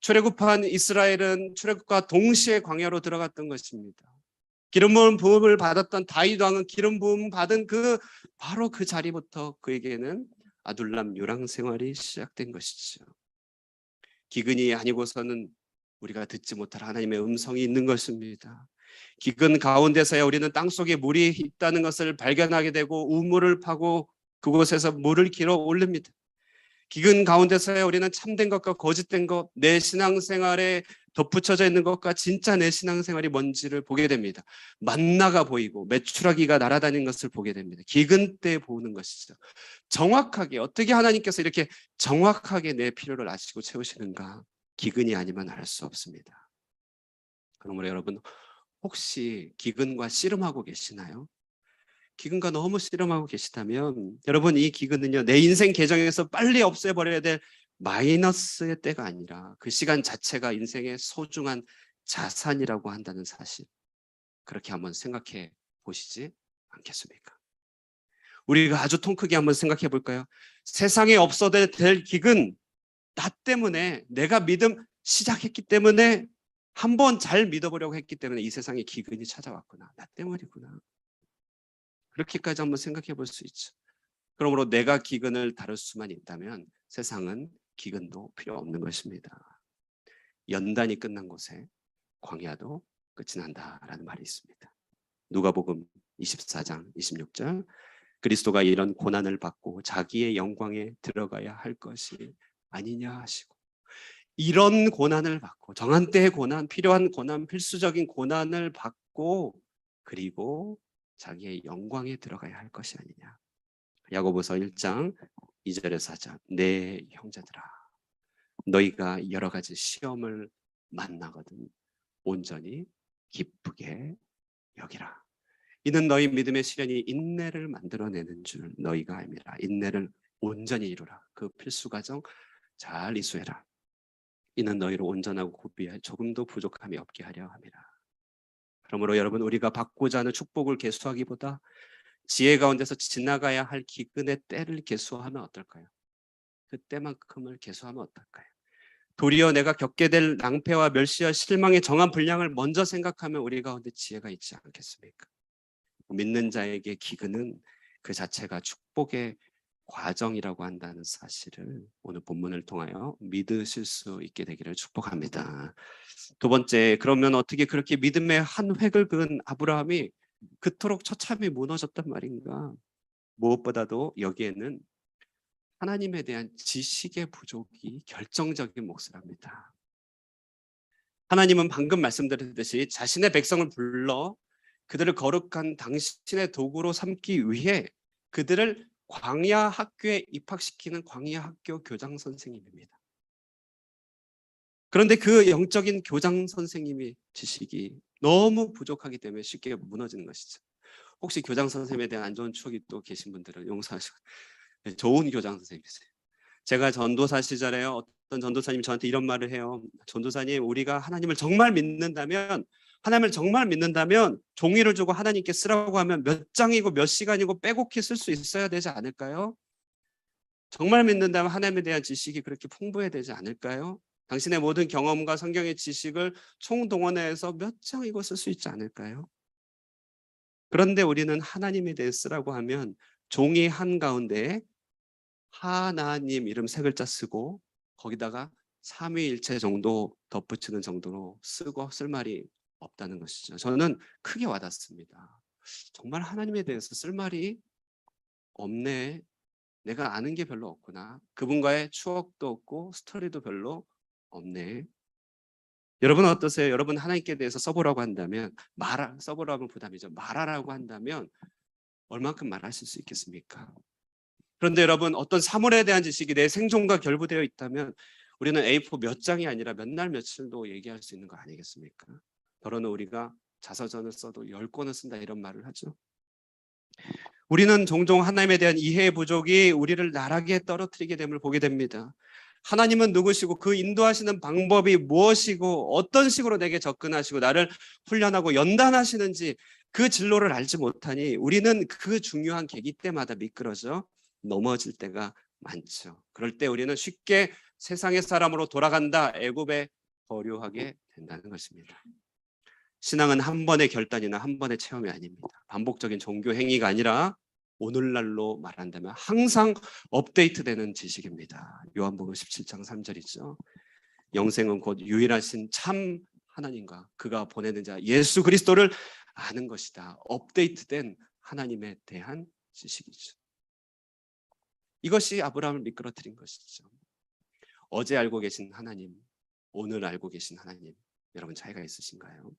출애굽한 이스라엘은 출애굽과 동시에 광야로 들어갔던 것입니다. 기름 부음을 받았던 다윗 왕은 기름 부음 받은 바로 그 자리부터 그에게는 아둘람 요랑 생활이 시작된 것이죠. 기근이 아니고서는 우리가 듣지 못할 하나님의 음성이 있는 것입니다. 기근 가운데서야 우리는 땅속에 물이 있다는 것을 발견하게 되고 우물을 파고 그곳에서 물을 길어 올립니다. 기근 가운데서야 우리는 참된 것과 거짓된 것, 내 신앙생활에 덧붙여져 있는 것과 진짜 내 신앙생활이 뭔지를 보게 됩니다. 만나가 보이고 메추라기가 날아다니는 것을 보게 됩니다. 기근 때 보는 것이죠. 정확하게 어떻게 하나님께서 이렇게 정확하게 내 필요를 아시고 채우시는가, 기근이 아니면 알 수 없습니다. 그러므로 여러분, 혹시 기근과 씨름하고 계시나요? 기근과 너무 씨름하고 계시다면 여러분, 이 기근은요, 내 인생 계정에서 빨리 없애버려야 될 마이너스의 때가 아니라 그 시간 자체가 인생의 소중한 자산이라고 한다는 사실, 그렇게 한번 생각해 보시지 않겠습니까? 우리가 아주 통 크게 한번 생각해 볼까요? 세상에 없어도 될 기근, 나 때문에, 내가 믿음 시작했기 때문에, 한번 잘 믿어보려고 했기 때문에 이 세상에 기근이 찾아왔구나, 나 때문이구나, 그렇게까지 한번 생각해 볼 수 있죠. 그러므로 내가 기근을 다룰 수만 있다면 세상은 기근도 필요 없는 것입니다. 연단이 끝난 곳에 광야도 끝이 난다라는 말이 있습니다. 누가복음 24장 26절 그리스도가 이런 고난을 받고 자기의 영광에 들어가야 할 것이 아니냐 하시고 이런 고난을 받고 정한 때의 고난, 필요한 고난, 필수적인 고난을 받고 그리고 자기의 영광에 들어가야 할 것이 아니냐. 야고보서 1장 2절에서 4절 내 형제들아 너희가 여러 가지 시험을 만나거든 온전히 기쁘게 여기라. 이는 너희 믿음의 시련이 인내를 만들어내는 줄 너희가 알미라. 인내를 온전히 이루라. 그 필수 과정 잘 이수해라. 이는 너희를 온전하고 고비할 조금도 부족함이 없게 하려 함이라. 그러므로 여러분 우리가 받고자 하는 축복을 계수하기보다 지혜 가운데서 지나가야 할 기근의 때를 계수하면 어떨까요? 그 때만큼을 계수하면 어떨까요? 도리어 내가 겪게 될 낭패와 멸시와 실망의 정한 분량을 먼저 생각하면 우리 가운데 지혜가 있지 않겠습니까? 믿는 자에게 기근은 그 자체가 축복의 과정이라고 한다는 사실을 오늘 본문을 통하여 믿으실 수 있게 되기를 축복합니다. 두 번째, 그러면 어떻게 그렇게 믿음의 한 획을 그은 아브라함이 그토록 처참히 무너졌단 말인가? 무엇보다도 여기에는 하나님에 대한 지식의 부족이 결정적인 몫을 합니다. 하나님은 방금 말씀드렸듯이 자신의 백성을 불러 그들을 거룩한 당신의 도구로 삼기 위해 그들을 광야 학교에 입학시키는 광야 학교 교장 선생님입니다. 그런데 그 영적인 교장 선생님의 지식이 너무 부족하기 때문에 쉽게 무너지는 것이죠. 혹시 교장 선생님에 대한 안 좋은 추억이 또 계신 분들은 용서하시고 좋은 교장 선생님이세요. 제가 전도사 시절에 어떤 전도사님이 저한테 이런 말을 해요. 전도사님 우리가 하나님을 정말 믿는다면 종이를 주고 하나님께 쓰라고 하면 몇 장이고 몇 시간이고 빼곡히 쓸 수 있어야 되지 않을까요? 정말 믿는다면 하나님에 대한 지식이 그렇게 풍부해야 되지 않을까요? 당신의 모든 경험과 성경의 지식을 총동원해서 몇 장이고 쓸 수 있지 않을까요? 그런데 우리는 하나님에 대해 쓰라고 하면 종이 한가운데 하나님 이름 세 글자 쓰고 거기다가 삼위일체 정도 덧붙이는 정도로 쓰고 쓸 말이 없다는 것이죠. 저는 크게 와닿습니다. 정말 하나님에 대해서 쓸 말이 없네. 내가 아는 게 별로 없구나. 그분과의 추억도 없고 스토리도 별로 없네. 여러분 어떠세요? 여러분 하나님께 대해서 써보라고 한다면 써보라고 부담이죠. 말하라고 한다면 얼만큼 말하실 수 있겠습니까? 그런데 여러분 어떤 사물에 대한 지식이 내 생존과 결부되어 있다면 우리는 A4 몇 장이 아니라 몇 날 며칠도 얘기할 수 있는 거 아니겠습니까? 더러는 우리가 자서전을 써도 10권을 쓴다 이런 말을 하죠. 우리는 종종 하나님에 대한 이해의 부족이 우리를 나락에 떨어뜨리게 됨을 보게 됩니다. 하나님은 누구시고 그 인도하시는 방법이 무엇이고 어떤 식으로 내게 접근하시고 나를 훈련하고 연단하시는지 그 진로를 알지 못하니 우리는 그 중요한 계기 때마다 미끄러져 넘어질 때가 많죠. 그럴 때 우리는 쉽게 세상의 사람으로 돌아간다 애굽에 거류하게 된다는 것입니다. 신앙은 한 번의 결단이나 한 번의 체험이 아닙니다. 반복적인 종교 행위가 아니라 오늘날로 말한다면 항상 업데이트되는 지식입니다. 요한복음 17장 3절이죠. 영생은 곧 유일하신 참 하나님과 그가 보내는 자 예수 그리스도를 아는 것이다. 업데이트된 하나님에 대한 지식이죠. 이것이 아브라함을 미끄러뜨린 것이죠. 어제 알고 계신 하나님, 오늘 알고 계신 하나님, 여러분 차이가 있으신가요?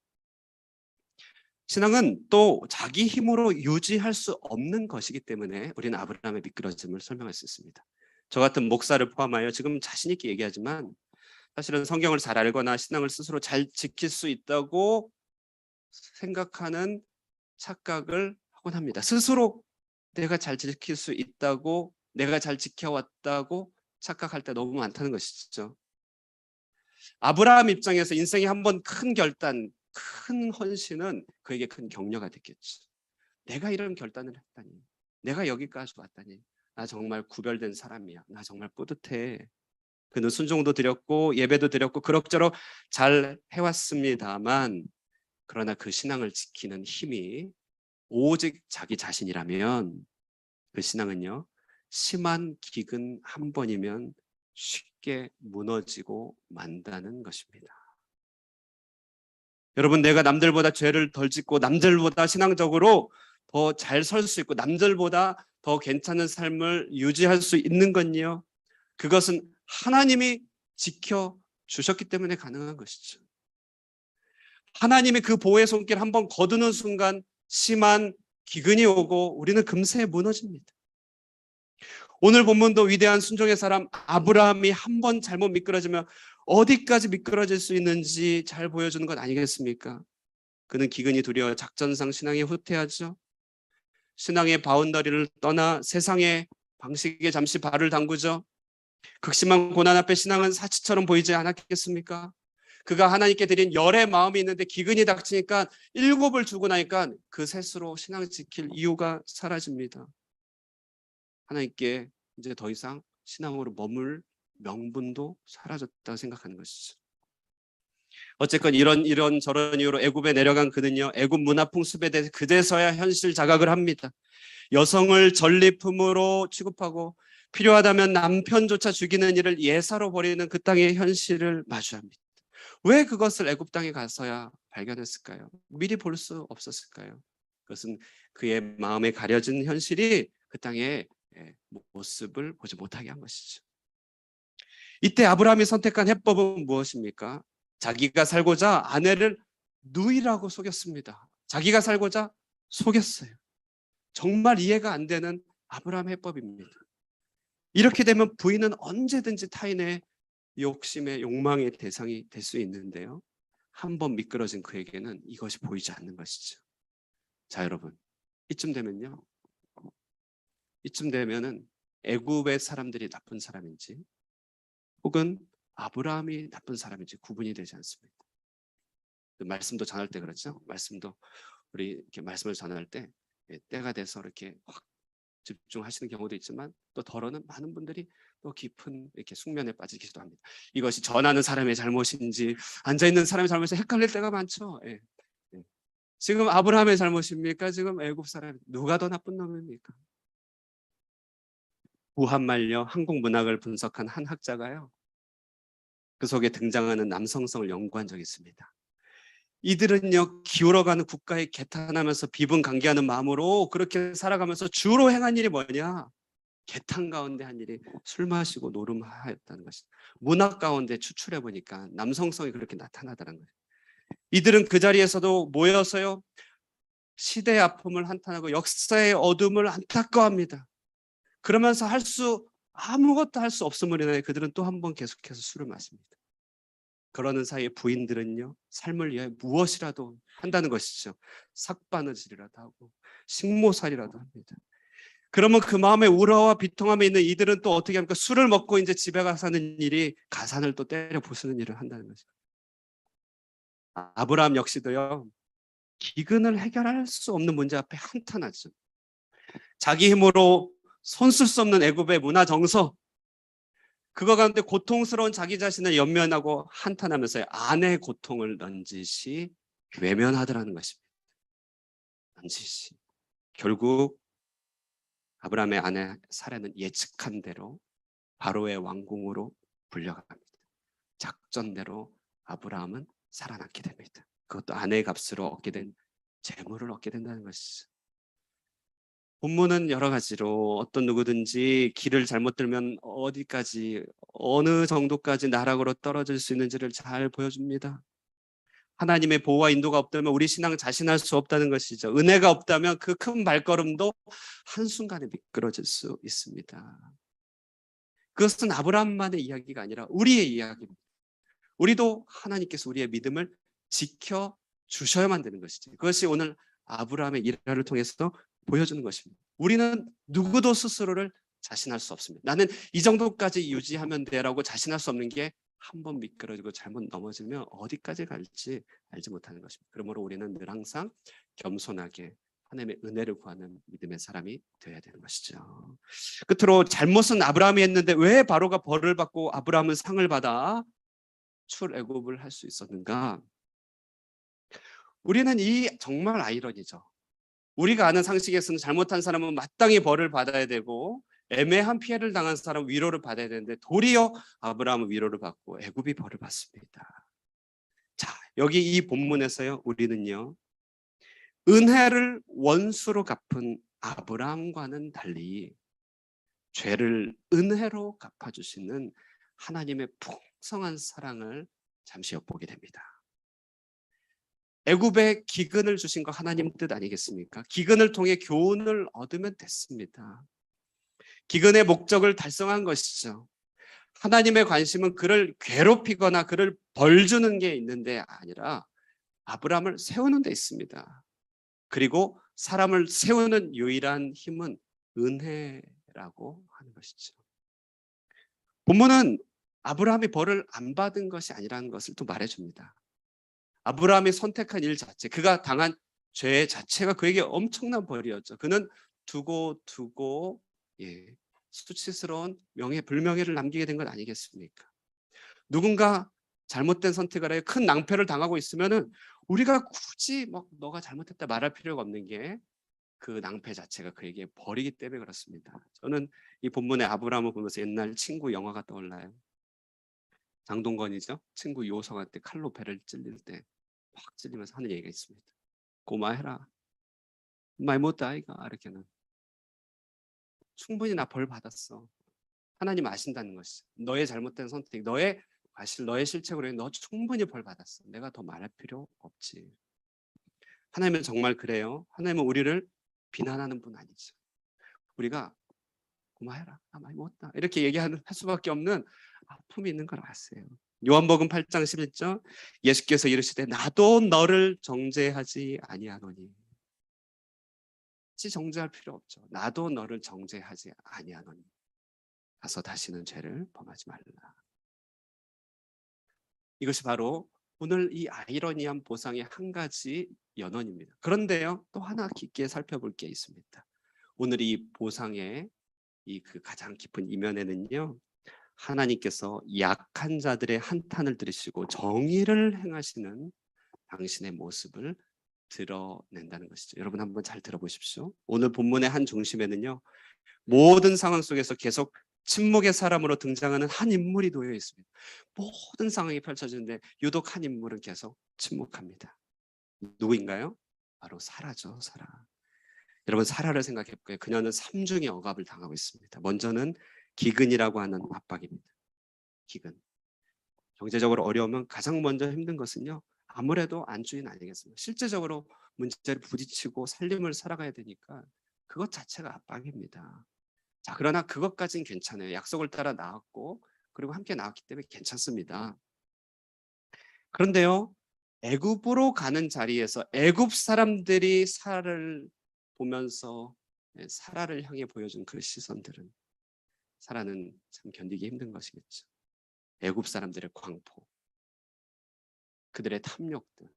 신앙은 또 자기 힘으로 유지할 수 없는 것이기 때문에 우리는 아브라함의 미끄러짐을 설명할 수 있습니다. 저 같은 목사를 포함하여 지금 자신 있게 얘기하지만 사실은 성경을 잘 알거나 신앙을 스스로 잘 지킬 수 있다고 생각하는 착각을 하곤 합니다. 스스로 내가 잘 지킬 수 있다고 내가 잘 지켜왔다고 착각할 때 너무 많다는 것이죠. 아브라함 입장에서 인생이 한번 큰 결단, 큰 헌신은 그에게 큰 격려가 됐겠죠. 내가 이런 결단을 했다니, 내가 여기까지 왔다니, 나 정말 구별된 사람이야. 나 정말 뿌듯해. 그는 순종도 드렸고 예배도 드렸고 그럭저럭 잘 해왔습니다만 그러나 그 신앙을 지키는 힘이 오직 자기 자신이라면 그 신앙은요 심한 기근 한 번이면 쉽게 무너지고 만다는 것입니다. 여러분, 내가 남들보다 죄를 덜 짓고 남들보다 신앙적으로 더 잘 설 수 있고 남들보다 더 괜찮은 삶을 유지할 수 있는 건요, 그것은 하나님이 지켜주셨기 때문에 가능한 것이죠. 하나님의 그 보호의 손길 한번 거두는 순간 심한 기근이 오고 우리는 금세 무너집니다. 오늘 본문도 위대한 순종의 사람 아브라함이 한번 잘못 미끄러지면 어디까지 미끄러질 수 있는지 잘 보여주는 것 아니겠습니까? 그는 기근이 두려워 작전상 신앙에 후퇴하죠. 신앙의 바운더리를 떠나 세상의 방식에 잠시 발을 담그죠. 극심한 고난 앞에 신앙은 사치처럼 보이지 않았겠습니까? 그가 하나님께 드린 열의 마음이 있는데 기근이 닥치니까 7을 주고 나니까 그 셋으로 신앙을 지킬 이유가 사라집니다. 하나님께 이제 더 이상 신앙으로 머물 명분도 사라졌다고 생각하는 것이죠. 어쨌건 이런 저런 이유로 애굽에 내려간 그는요, 애굽 문화풍 습에 대해서 그제서야 현실 자각을 합니다. 여성을 전리품으로 취급하고 필요하다면 남편조차 죽이는 일을 예사로 벌이는 그 땅의 현실을 마주합니다. 왜 그것을 애굽 땅에 가서야 발견했을까요? 미리 볼 수 없었을까요? 그것은 그의 마음에 가려진 현실이 그 땅의 모습을 보지 못하게 한 것이죠. 이때 아브라함이 선택한 해법은 무엇입니까? 자기가 살고자 아내를 누이라고 속였습니다. 자기가 살고자 속였어요. 정말 이해가 안 되는 아브라함 해법입니다. 이렇게 되면 부인은 언제든지 타인의 욕심의 욕망의 대상이 될 수 있는데요, 한번 미끄러진 그에게는 이것이 보이지 않는 것이죠. 자, 여러분, 이쯤 되면은 애굽의 사람들이 나쁜 사람인지 혹은 아브라함이 나쁜 사람인지 구분이 되지 않습니다. 말씀도 전할 때 그렇죠. 말씀도 우리 이렇게 말씀을 전할 때 때가 돼서 이렇게 확 집중하시는 경우도 있지만 또 덜어는 많은 분들이 또 깊은 이렇게 숙면에 빠지기도 합니다. 이것이 전하는 사람의 잘못인지 앉아 있는 사람의 잘못인지 헷갈릴 때가 많죠. 예. 예. 지금 아브라함의 잘못입니까? 지금 애굽 사람 누가 더 나쁜 놈입니까? 구한말려 한국 문학을 분석한 한 학자가요, 그 속에 등장하는 남성성을 연구한 적이 있습니다. 이들은요, 기울어가는 국가에 개탄하면서 비분관계하는 마음으로 그렇게 살아가면서 주로 행한 일이 뭐냐? 개탄 가운데 한 일이 술 마시고 노름하였다는 것이죠. 문학 가운데 추출해 보니까 남성성이 그렇게 나타나더라는 거예요. 이들은 그 자리에서도 모여서요, 시대의 아픔을 한탄하고 역사의 어둠을 안타까워합니다. 그러면서 아무것도 할 수 없음을 인해 그들은 또 한 번 계속해서 술을 마십니다. 그러는 사이에 부인들은요, 삶을 위해 무엇이라도 한다는 것이죠. 삭바느질이라도 하고 식모살이라도 합니다. 그러면 그 마음에 우러와 비통함에 있는 이들은 또 어떻게 합니까? 술을 먹고 이제 집에 가서 하는 일이 가산을 또 때려 부수는 일을 한다는 거죠. 아브라함 역시도요, 기근을 해결할 수 없는 문제 앞에 한탄하죠. 자기 힘으로 손 쓸 수 없는 애굽의 문화 정서, 그거 가운데 고통스러운 자기 자신을 연면하고 한탄하면서 아내의 고통을 넌지시 외면하더라는 것입니다. 넌지시. 결국 아브라함의 아내 사라는 예측한 대로 바로의 왕궁으로 불려갑니다. 작전대로 아브라함은 살아남게 됩니다. 그것도 아내의 값으로 얻게 된 재물을 얻게 된다는 것이죠. 본문은 여러 가지로 어떤 누구든지 길을 잘못 들면 어디까지, 어느 정도까지 나락으로 떨어질 수 있는지를 잘 보여줍니다. 하나님의 보호와 인도가 없다면 우리 신앙 자신할 수 없다는 것이죠. 은혜가 없다면 그 큰 발걸음도 한순간에 미끄러질 수 있습니다. 그것은 아브라함만의 이야기가 아니라 우리의 이야기입니다. 우리도 하나님께서 우리의 믿음을 지켜주셔야만 되는 것이죠. 그것이 오늘 아브라함의 일화를 통해서도 보여주는 것입니다. 우리는 누구도 스스로를 자신할 수 없습니다. 나는 이 정도까지 유지하면 돼라고 자신할 수 없는 게 한 번 미끄러지고 잘못 넘어지면 어디까지 갈지 알지 못하는 것입니다. 그러므로 우리는 늘 항상 겸손하게 하나님의 은혜를 구하는 믿음의 사람이 되어야 되는 것이죠. 끝으로 잘못은 아브라함이 했는데 왜 바로가 벌을 받고 아브라함은 상을 받아 출애굽을 할 수 있었는가? 우리는 정말 아이러니죠. 우리가 아는 상식에서는 잘못한 사람은 마땅히 벌을 받아야 되고 애매한 피해를 당한 사람은 위로를 받아야 되는데 도리어 아브라함은 위로를 받고 애굽이 벌을 받습니다. 자, 여기 이 본문에서요, 우리는요, 은혜를 원수로 갚은 아브라함과는 달리 죄를 은혜로 갚아주시는 하나님의 풍성한 사랑을 잠시 엿보게 됩니다. 애굽에 기근을 주신 거 하나님 뜻 아니겠습니까? 기근을 통해 교훈을 얻으면 됐습니다. 기근의 목적을 달성한 것이죠. 하나님의 관심은 그를 괴롭히거나 그를 벌 주는 게 있는데 아니라 아브라함을 세우는 데 있습니다. 그리고 사람을 세우는 유일한 힘은 은혜라고 하는 것이죠. 본문은 아브라함이 벌을 안 받은 것이 아니라는 것을 또 말해줍니다. 아브라함이 선택한 일 자체, 그가 당한 죄 자체가 그에게 엄청난 벌이었죠. 그는 두고 수치스러운 불명예를 남기게 된 것 아니겠습니까? 누군가 잘못된 선택을 해 큰 낭패를 당하고 있으면은 우리가 굳이 너가 잘못했다 말할 필요가 없는 게 그 낭패 자체가 그에게 벌이기 때문에 그렇습니다. 저는 이 본문의 아브라함을 보면서 옛날 친구 영화가 떠올라요. 장동건이죠. 친구 요성한테 칼로 배를 찔릴 때 확 찔리면서 하는 얘기가 있습니다. 고마해라. 말 못다 아이가 이렇게는. 충분히 나 벌 받았어. 하나님 아신다는 것이죠. 너의 잘못된 선택, 너의 실책으로 너 충분히 벌 받았어. 내가 더 말할 필요 없지. 하나님은 정말 그래요. 하나님은 우리를 비난하는 분 아니죠. 우리가 고마해라. 나 많이 못다. 이렇게 할 수밖에 없는 아픔이 있는 걸 아세요. 요한복음 8장 11절 예수께서 이르시되 나도 너를 정죄하지 아니하노니. 정죄할 필요 없죠. 나도 너를 정죄하지 아니하노니. 가서 다시는 죄를 범하지 말라. 이것이 바로 오늘 이 아이러니한 보상의 한 가지 연원입니다. 그런데요, 또 하나 깊게 살펴볼 게 있습니다. 오늘 이 보상의 그 가장 깊은 이면에는요, 하나님께서 약한 자들의 한탄을 들으시고 정의를 행하시는 당신의 모습을 드러낸다는 것이죠. 여러분 한번 잘 들어보십시오. 오늘 본문의 한 중심에는요, 모든 상황 속에서 계속 침묵의 사람으로 등장하는 한 인물이 놓여 있습니다. 모든 상황이 펼쳐지는데 유독 한 인물은 계속 침묵합니다. 누구인가요? 바로 사라죠. 사라. 여러분 사라를 생각해 볼까요? 그녀는 삼중의 억압을 당하고 있습니다. 먼저는 기근이라고 하는 압박입니다. 기근. 경제적으로 어려우면 가장 먼저 힘든 것은요, 아무래도 안주인 아니겠습니까? 실제적으로 문제를 부딪히고 살림을 살아가야 되니까 그것 자체가 압박입니다. 자, 그러나 그것까지는 괜찮아요. 약속을 따라 나왔고 그리고 함께 나왔기 때문에 괜찮습니다. 그런데요, 애굽으로 가는 자리에서 애굽 사람들이 사라를 보면서 사라를 향해 보여준 그 시선들은 사라는 참 견디기 힘든 것이겠죠. 애굽 사람들의 광포, 그들의 탐욕들,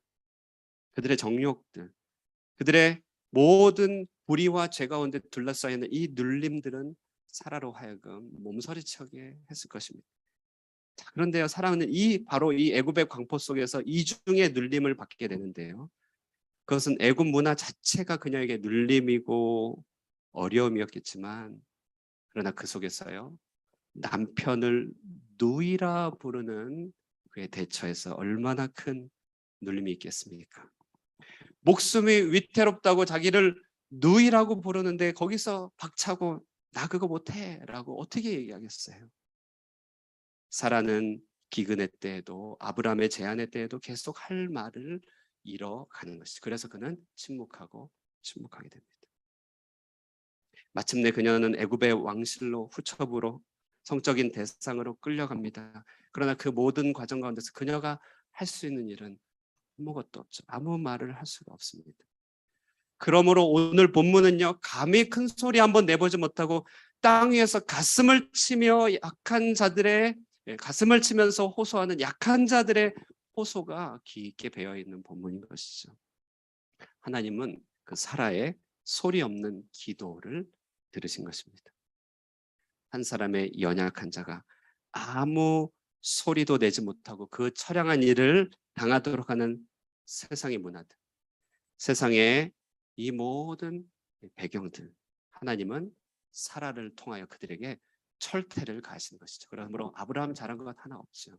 그들의 정욕들, 그들의 모든 불의와 죄 가운데 둘러싸여 있는 이 눌림들은 사라로 하여금 몸서리치게 했을 것입니다. 자, 그런데요, 사라는 바로 이 애굽의 광포 속에서 이중의 눌림을 받게 되는데요. 그것은 애굽 문화 자체가 그녀에게 눌림이고 어려움이었겠지만, 그러나 그 속에서요, 남편을 누이라 부르는 그의 대처에서 얼마나 큰 눌림이 있겠습니까? 목숨이 위태롭다고 자기를 누이라고 부르는데 거기서 박차고 나 그거 못해 라고 어떻게 얘기하겠어요? 사라는 기근의 때에도 아브라함의 제안의 때에도 계속 할 말을 잃어가는 것이죠. 그래서 그는 침묵하게 됩니다. 마침내 그녀는 애굽의 왕실로 후첩으로 성적인 대상으로 끌려갑니다. 그러나 그 모든 과정 가운데서 그녀가 할 수 있는 일은 아무것도 없죠. 아무 말을 할 수가 없습니다. 그러므로 오늘 본문은요, 감히 큰 소리 한번 내보지 못하고 땅 위에서 가슴을 치며 가슴을 치면서 호소하는 약한 자들의 호소가 깊게 배어 있는 본문인 것이죠. 하나님은 그 사라의 소리 없는 기도를 들으신 것입니다. 한 사람의 연약한 자가 아무 소리도 내지 못하고 그 처량한 일을 당하도록 하는 세상의 문화들, 세상의 이 모든 배경들, 하나님은 사라를 통하여 그들에게 철퇴를 가하시는 것이죠. 그러므로 아브라함 잘한 것 하나 없죠.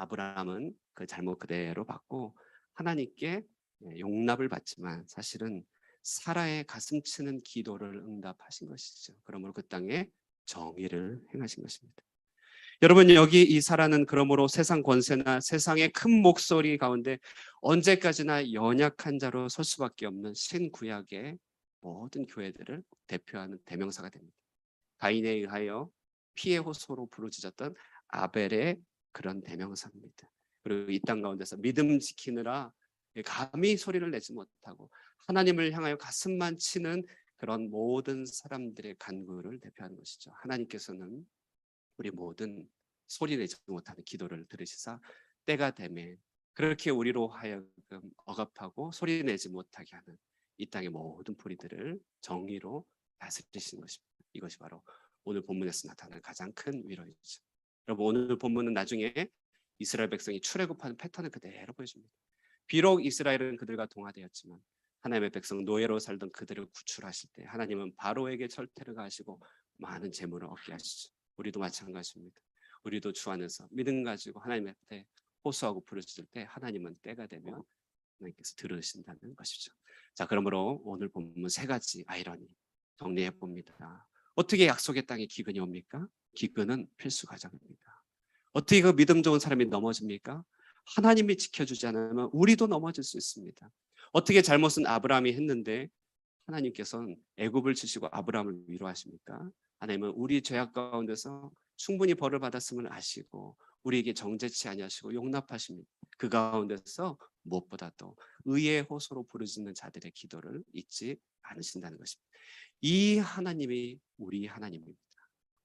아브라함은 그 잘못 그대로 받고 하나님께 용납을 받지만 사실은 사라의 가슴 치는 기도를 응답하신 것이죠. 그러므로 그 땅에 정의를 행하신 것입니다. 여러분, 여기 이 사라는 그러므로 세상 권세나 세상의 큰 목소리 가운데 언제까지나 연약한 자로 설 수밖에 없는 신구약의 모든 교회들을 대표하는 대명사가 됩니다. 가인에 의하여 피해 호소로 부르짖었던 아벨의 그런 대명사입니다. 그리고 이 땅 가운데서 믿음 지키느라 감히 소리를 내지 못하고 하나님을 향하여 가슴만 치는 그런 모든 사람들의 간구를 대표하는 것이죠. 하나님께서는 우리 모든 소리 내지 못하는 기도를 들으시사 때가 되매 그렇게 우리로 하여금 억압하고 소리 내지 못하게 하는 이 땅의 모든 뿌리들을 정의로 다스리시는 것입니다. 이것이 바로 오늘 본문에서 나타나는 가장 큰 위로이죠. 여러분, 오늘 본문은 나중에 이스라엘 백성이 출애굽하는 패턴을 그대로 보여줍니다. 비록 이스라엘은 그들과 동화되었지만 하나님의 백성 노예로 살던 그들을 구출하실 때 하나님은 바로에게 철퇴를 가하시고 많은 재물을 얻게 하시죠. 우리도 마찬가지입니다. 우리도 주 안에서 믿음 가지고 하나님 앞에 호소하고 부르짖을 때 하나님은 때가 되면 하나님께서 들으신다는 것이죠. 자, 그러므로 오늘 본문 세 가지 아이러니 정리해 봅니다. 어떻게 약속의 땅에 기근이 옵니까? 기근은 필수 과정입니다. 어떻게 그 믿음 좋은 사람이 넘어집니까? 하나님이 지켜주지 않으면 우리도 넘어질 수 있습니다. 어떻게 잘못은 아브라함이 했는데 하나님께서는 애굽을 주시고 아브라함을 위로하십니까? 하나님은 우리 죄악 가운데서 충분히 벌을 받았음을 아시고 우리에게 정죄치 아니하시고 용납하십니다. 그 가운데서 무엇보다도 의의 호소로 부르짖는 자들의 기도를 잊지 않으신다는 것입니다. 이 하나님이 우리 하나님입니다.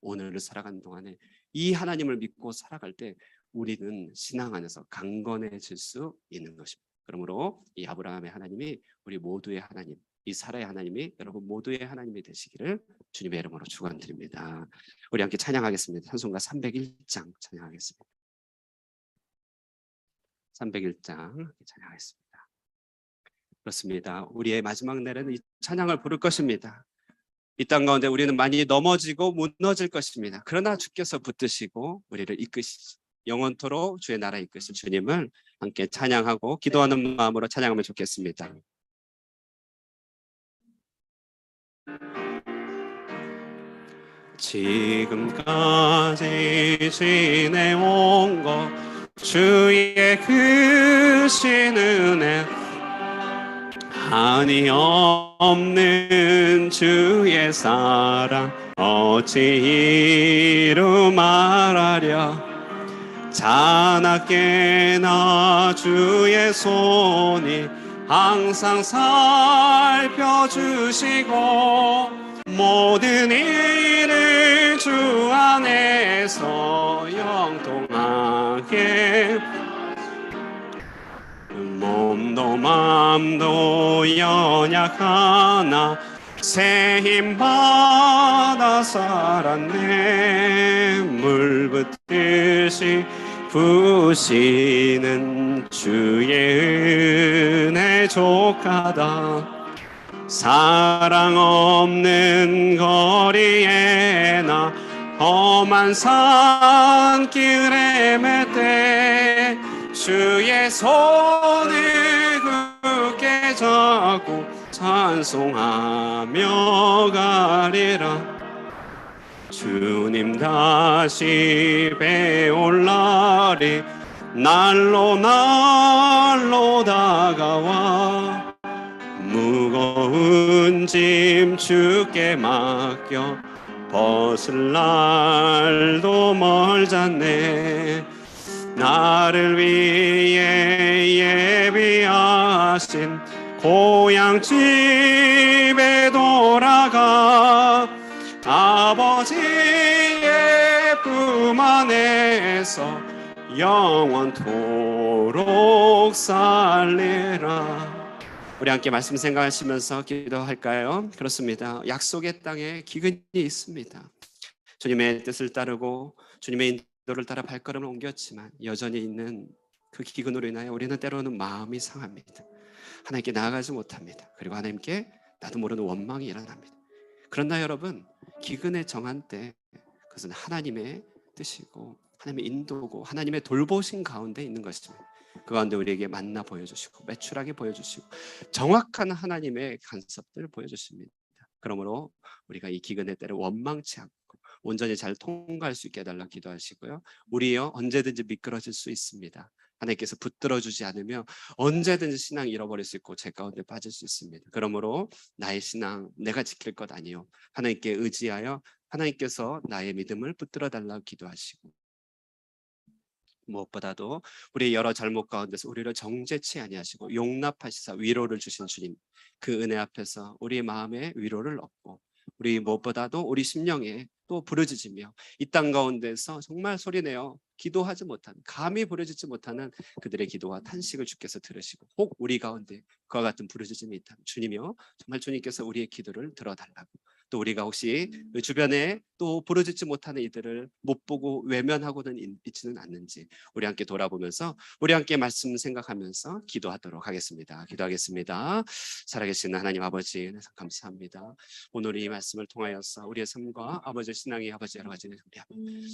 오늘을 살아가는 동안에 이 하나님을 믿고 살아갈 때 우리는 신앙 안에서 강건해질 수 있는 것입니다. 그러므로 이 아브라함의 하나님이 우리 모두의 하나님, 이 사라의 하나님이 여러분 모두의 하나님이 되시기를 주님의 이름으로 축원드립니다. 우리 함께 찬양하겠습니다. 찬송가 301장 찬양하겠습니다. 301장 찬양하겠습니다. 그렇습니다. 우리의 마지막 날에는 이 찬양을 부를 것입니다. 이 땅 가운데 우리는 많이 넘어지고 무너질 것입니다. 그러나 주께서 붙드시고 우리를 이끄시지 영원토록 주의 나라 이끄실 주님을 함께 찬양하고 기도하는 마음으로 찬양하면 좋겠습니다. 지금까지 지내온 것 주의 크신 은혜 한이 없는 주의 사랑 어찌 이루 말하랴 자나깨나 주의 손이 항상 살펴주시고 모든 일을 주 안에서 영통하게 몸도 맘도 연약하나 새 힘 받아 살았네 물붓듯이 부시는 주의 은혜 족하다 사랑 없는 거리에 나 험한 산길에 맬때 주의 손을 굳게 잡고 찬송하며 가리라 주님 다시 배올 날이 날로 다가와 무거운 짐 주께 맡겨 벗을 날도 멀잖네 나를 위해 예비하신 고향 집에 돌아가 아버지의 품 안에서 영원토록 살리라. 우리 함께 말씀 생각하시면서 기도할까요? 그렇습니다. 약속의 땅에 기근이 있습니다. 주님의 뜻을 따르고 주님의 인도를 따라 발걸음을 옮겼지만 여전히 있는 그 기근으로 인하여 우리는 때로는 마음이 상합니다. 하나님께 나아가지 못합니다. 그리고 하나님께 나도 모르는 원망이 일어납니다. 그러나 여러분 기근의 정한 때 그것은 하나님의 뜻이고 하나님의 인도고 하나님의 돌보신 가운데 있는 것입니다. 그 가운데 우리에게 만나 보여주시고 매출하게 보여주시고 정확한 하나님의 간섭들을 보여주십니다. 그러므로 우리가 이 기근의 때를 원망치 않고 온전히 잘 통과할 수 있게 해달라 기도하시고요. 우리요 언제든지 미끄러질 수 있습니다. 하나님께서 붙들어주지 않으면 언제든지 신앙 잃어버릴 수 있고 죄 가운데 빠질 수 있습니다. 그러므로 나의 신앙 내가 지킬 것 아니요 하나님께 의지하여 하나님께서 나의 믿음을 붙들어 달라고 기도하시고 무엇보다도 우리의 여러 잘못 가운데서 우리를 정죄치 아니하시고 용납하시사 위로를 주신 주님 그 은혜 앞에서 우리의 마음에 위로를 얻고 우리 무엇보다도 우리 심령에 또 부르짖으며 이 땅 가운데서 정말 소리내어 기도하지 못한 감히 부르짖지 못하는 그들의 기도와 탄식을 주께서 들으시고 혹 우리 가운데 그와 같은 부르짖음이 있다면 주님이여 정말 주님께서 우리의 기도를 들어달라고 또 우리가 혹시 그 주변에 또 부르짖지 못하는 이들을 못 보고 외면하고는 있지는 않는지 우리 함께 돌아보면서 우리 함께 말씀 생각하면서 기도하도록 하겠습니다. 기도하겠습니다. 살아계신 하나님 아버지 감사합니다. 오늘 이 말씀을 통하여서 우리의 삶과 아버지 신앙이 아버지 여러 가지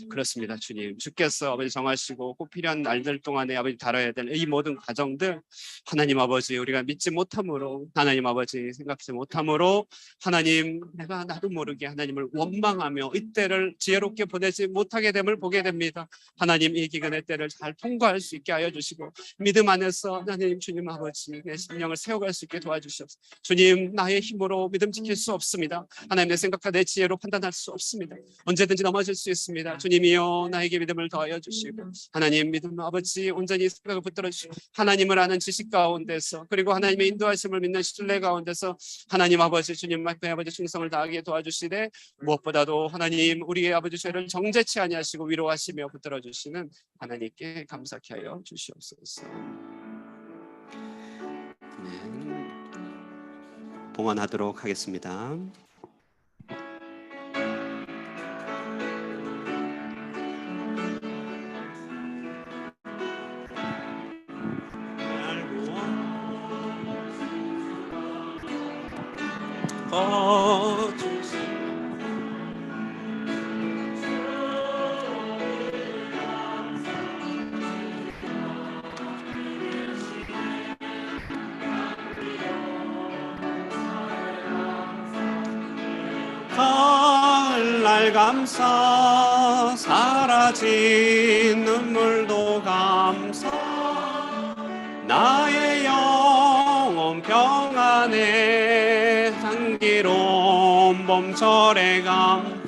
그렇습니다. 주님 주께서 아버지 정하시고 꼭 필요한 날들 동안에 아버지 다뤄야 될 이 모든 과정들 하나님 아버지 우리가 믿지 못함으로 하나님 아버지 생각지 못함으로 하나님 내가 나도 모르게 하나님을 원망하며 이때를 지혜롭게 보내지 못하게 됨을 보게 됩니다. 하나님 이 기근의 때를 잘 통과할 수 있게 하여 주시고 믿음 안에서 하나님 주님 아버지 내 심령을 세워갈 수 있게 도와주시옵소서. 주님 나의 힘으로 믿음 지킬 수 없습니다. 하나님 내 생각과 내 지혜로 판단할 수 없습니다. 언제든지 넘어질 수 있습니다. 주님이여 나에게 믿음을 더하여 주시고 하나님 믿음 아버지 온전히 생각을 붙들어 주시고 하나님을 아는 지식 가운데서 그리고 하나님의 인도하심을 믿는 신뢰 가운데서 하나님 아버지 주님 앞에 아버지 충성을 다하게 도와주시되 무엇보다도 하나님 우리의 아버지 죄를 정죄치 아니하시고 위로하시며 붙들어 주시는 하나님께 감사케 하여 주시옵소서. 봉헌하도록 하겠습니다. 날 감사 사라진 눈물도 감사 나의 영혼 평안에 향기로운 봄철의 감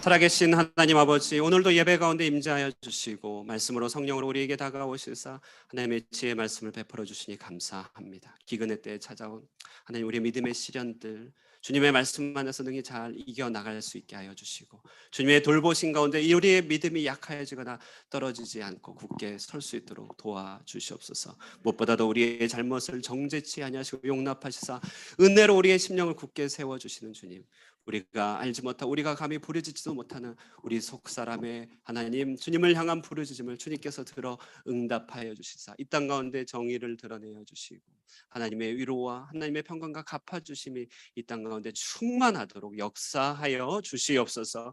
살아계신 하나님 아버지 오늘도 예배 가운데 임재하여 주시고 말씀으로 성령으로 우리에게 다가오시사 하나님의 지혜의 말씀을 베풀어 주시니 감사합니다. 기근의 때에 찾아온 하나님 우리의 믿음의 시련들 주님의 말씀 안에서 능히 잘 이겨나갈 수 있게 하여 주시고 주님의 돌보신 가운데 우리의 믿음이 약하여지거나 떨어지지 않고 굳게 설 수 있도록 도와주시옵소서. 무엇보다도 우리의 잘못을 정죄치 아니하시고 용납하시사 은혜로 우리의 심령을 굳게 세워주시는 주님 우리가 알지 못하고 우리가 감히 부르짖지도 못하는 우리 속사람의 하나님 주님을 향한 부르짖음을 주님께서 들어 응답하여 주시사 이 땅 가운데 정의를 드러내어 주시고 하나님의 위로와 하나님의 평강과 갚아주심이 이 땅 가운데 충만하도록 역사하여 주시옵소서.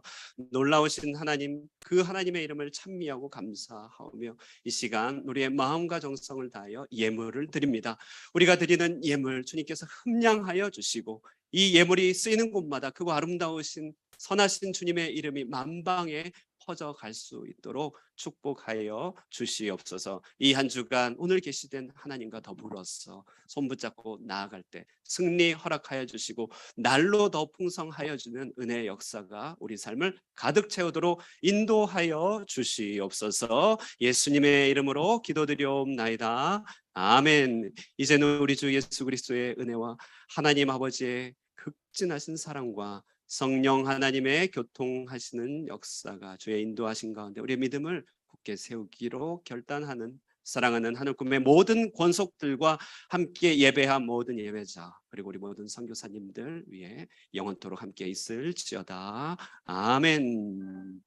놀라우신 하나님 그 하나님의 이름을 찬미하고 감사하며 이 시간 우리의 마음과 정성을 다하여 예물을 드립니다. 우리가 드리는 예물 주님께서 흠량하여 주시고 이 예물이 쓰이는 곳마다 그 아름다우신 선하신 주님의 이름이 만방에 퍼져갈 수 있도록 축복하여 주시옵소서. 이 한 주간 오늘 계시된 하나님과 더불어서 손 붙잡고 나아갈 때 승리 허락하여 주시고 날로 더 풍성하여 주는 은혜의 역사가 우리 삶을 가득 채우도록 인도하여 주시옵소서. 예수님의 이름으로 기도드리옵나이다. 아멘. 이제는 우리 주 예수 그리스도의 은혜와 하나님 아버지의 극진하신 사랑과 성령 하나님의 교통하시는 역사가 주의 인도하신 가운데 우리의 믿음을 굳게 세우기로 결단하는 사랑하는 하늘 꿈의 모든 권속들과 함께 예배한 모든 예배자 그리고 우리 모든 선교사님들 위해 영원토록 함께 있을지어다. 아멘.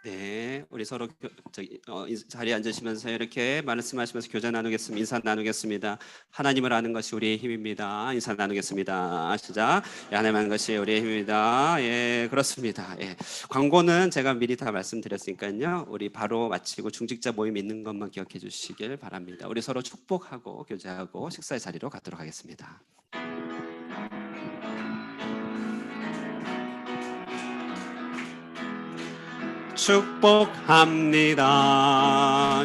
네, 우리 서로 자리에 앉으시면서 이렇게 말씀하시면서 교제 나누겠습니다. 인사 나누겠습니다. 하나님을 아는 것이 우리의 힘입니다. 인사 나누겠습니다. 시작. 예, 하나님 아는 것이 우리의 힘입니다. 예, 그렇습니다. 예, 광고는 제가 미리 다 말씀드렸으니까요. 우리 바로 마치고 중직자 모임 있는 것만 기억해 주시길 바랍니다. 우리 서로 축복하고 교제하고 식사의 자리로 가도록 하겠습니다. 축복합니다.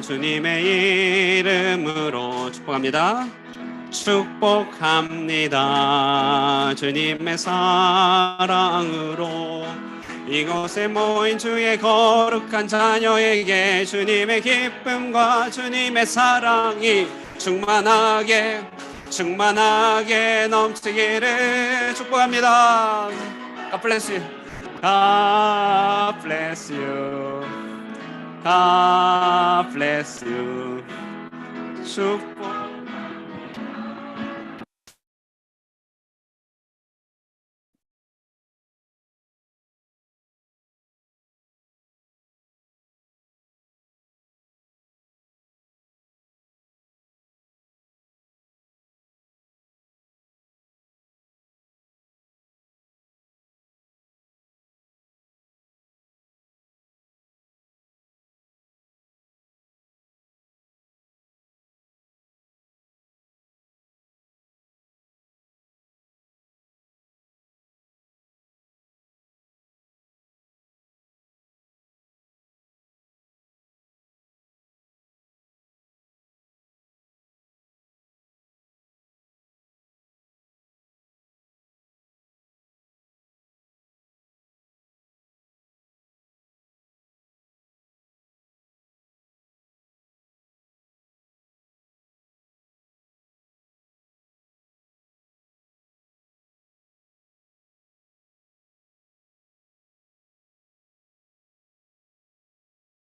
주님의 이름으로 축복합니다. 축복합니다. 주님의 사랑으로 이곳에 모인 주의 거룩한 자녀에게 주님의 기쁨과 주님의 사랑이 충만하게 넘치기를 축복합니다. God bless you. God bless you. God bless you. 축복.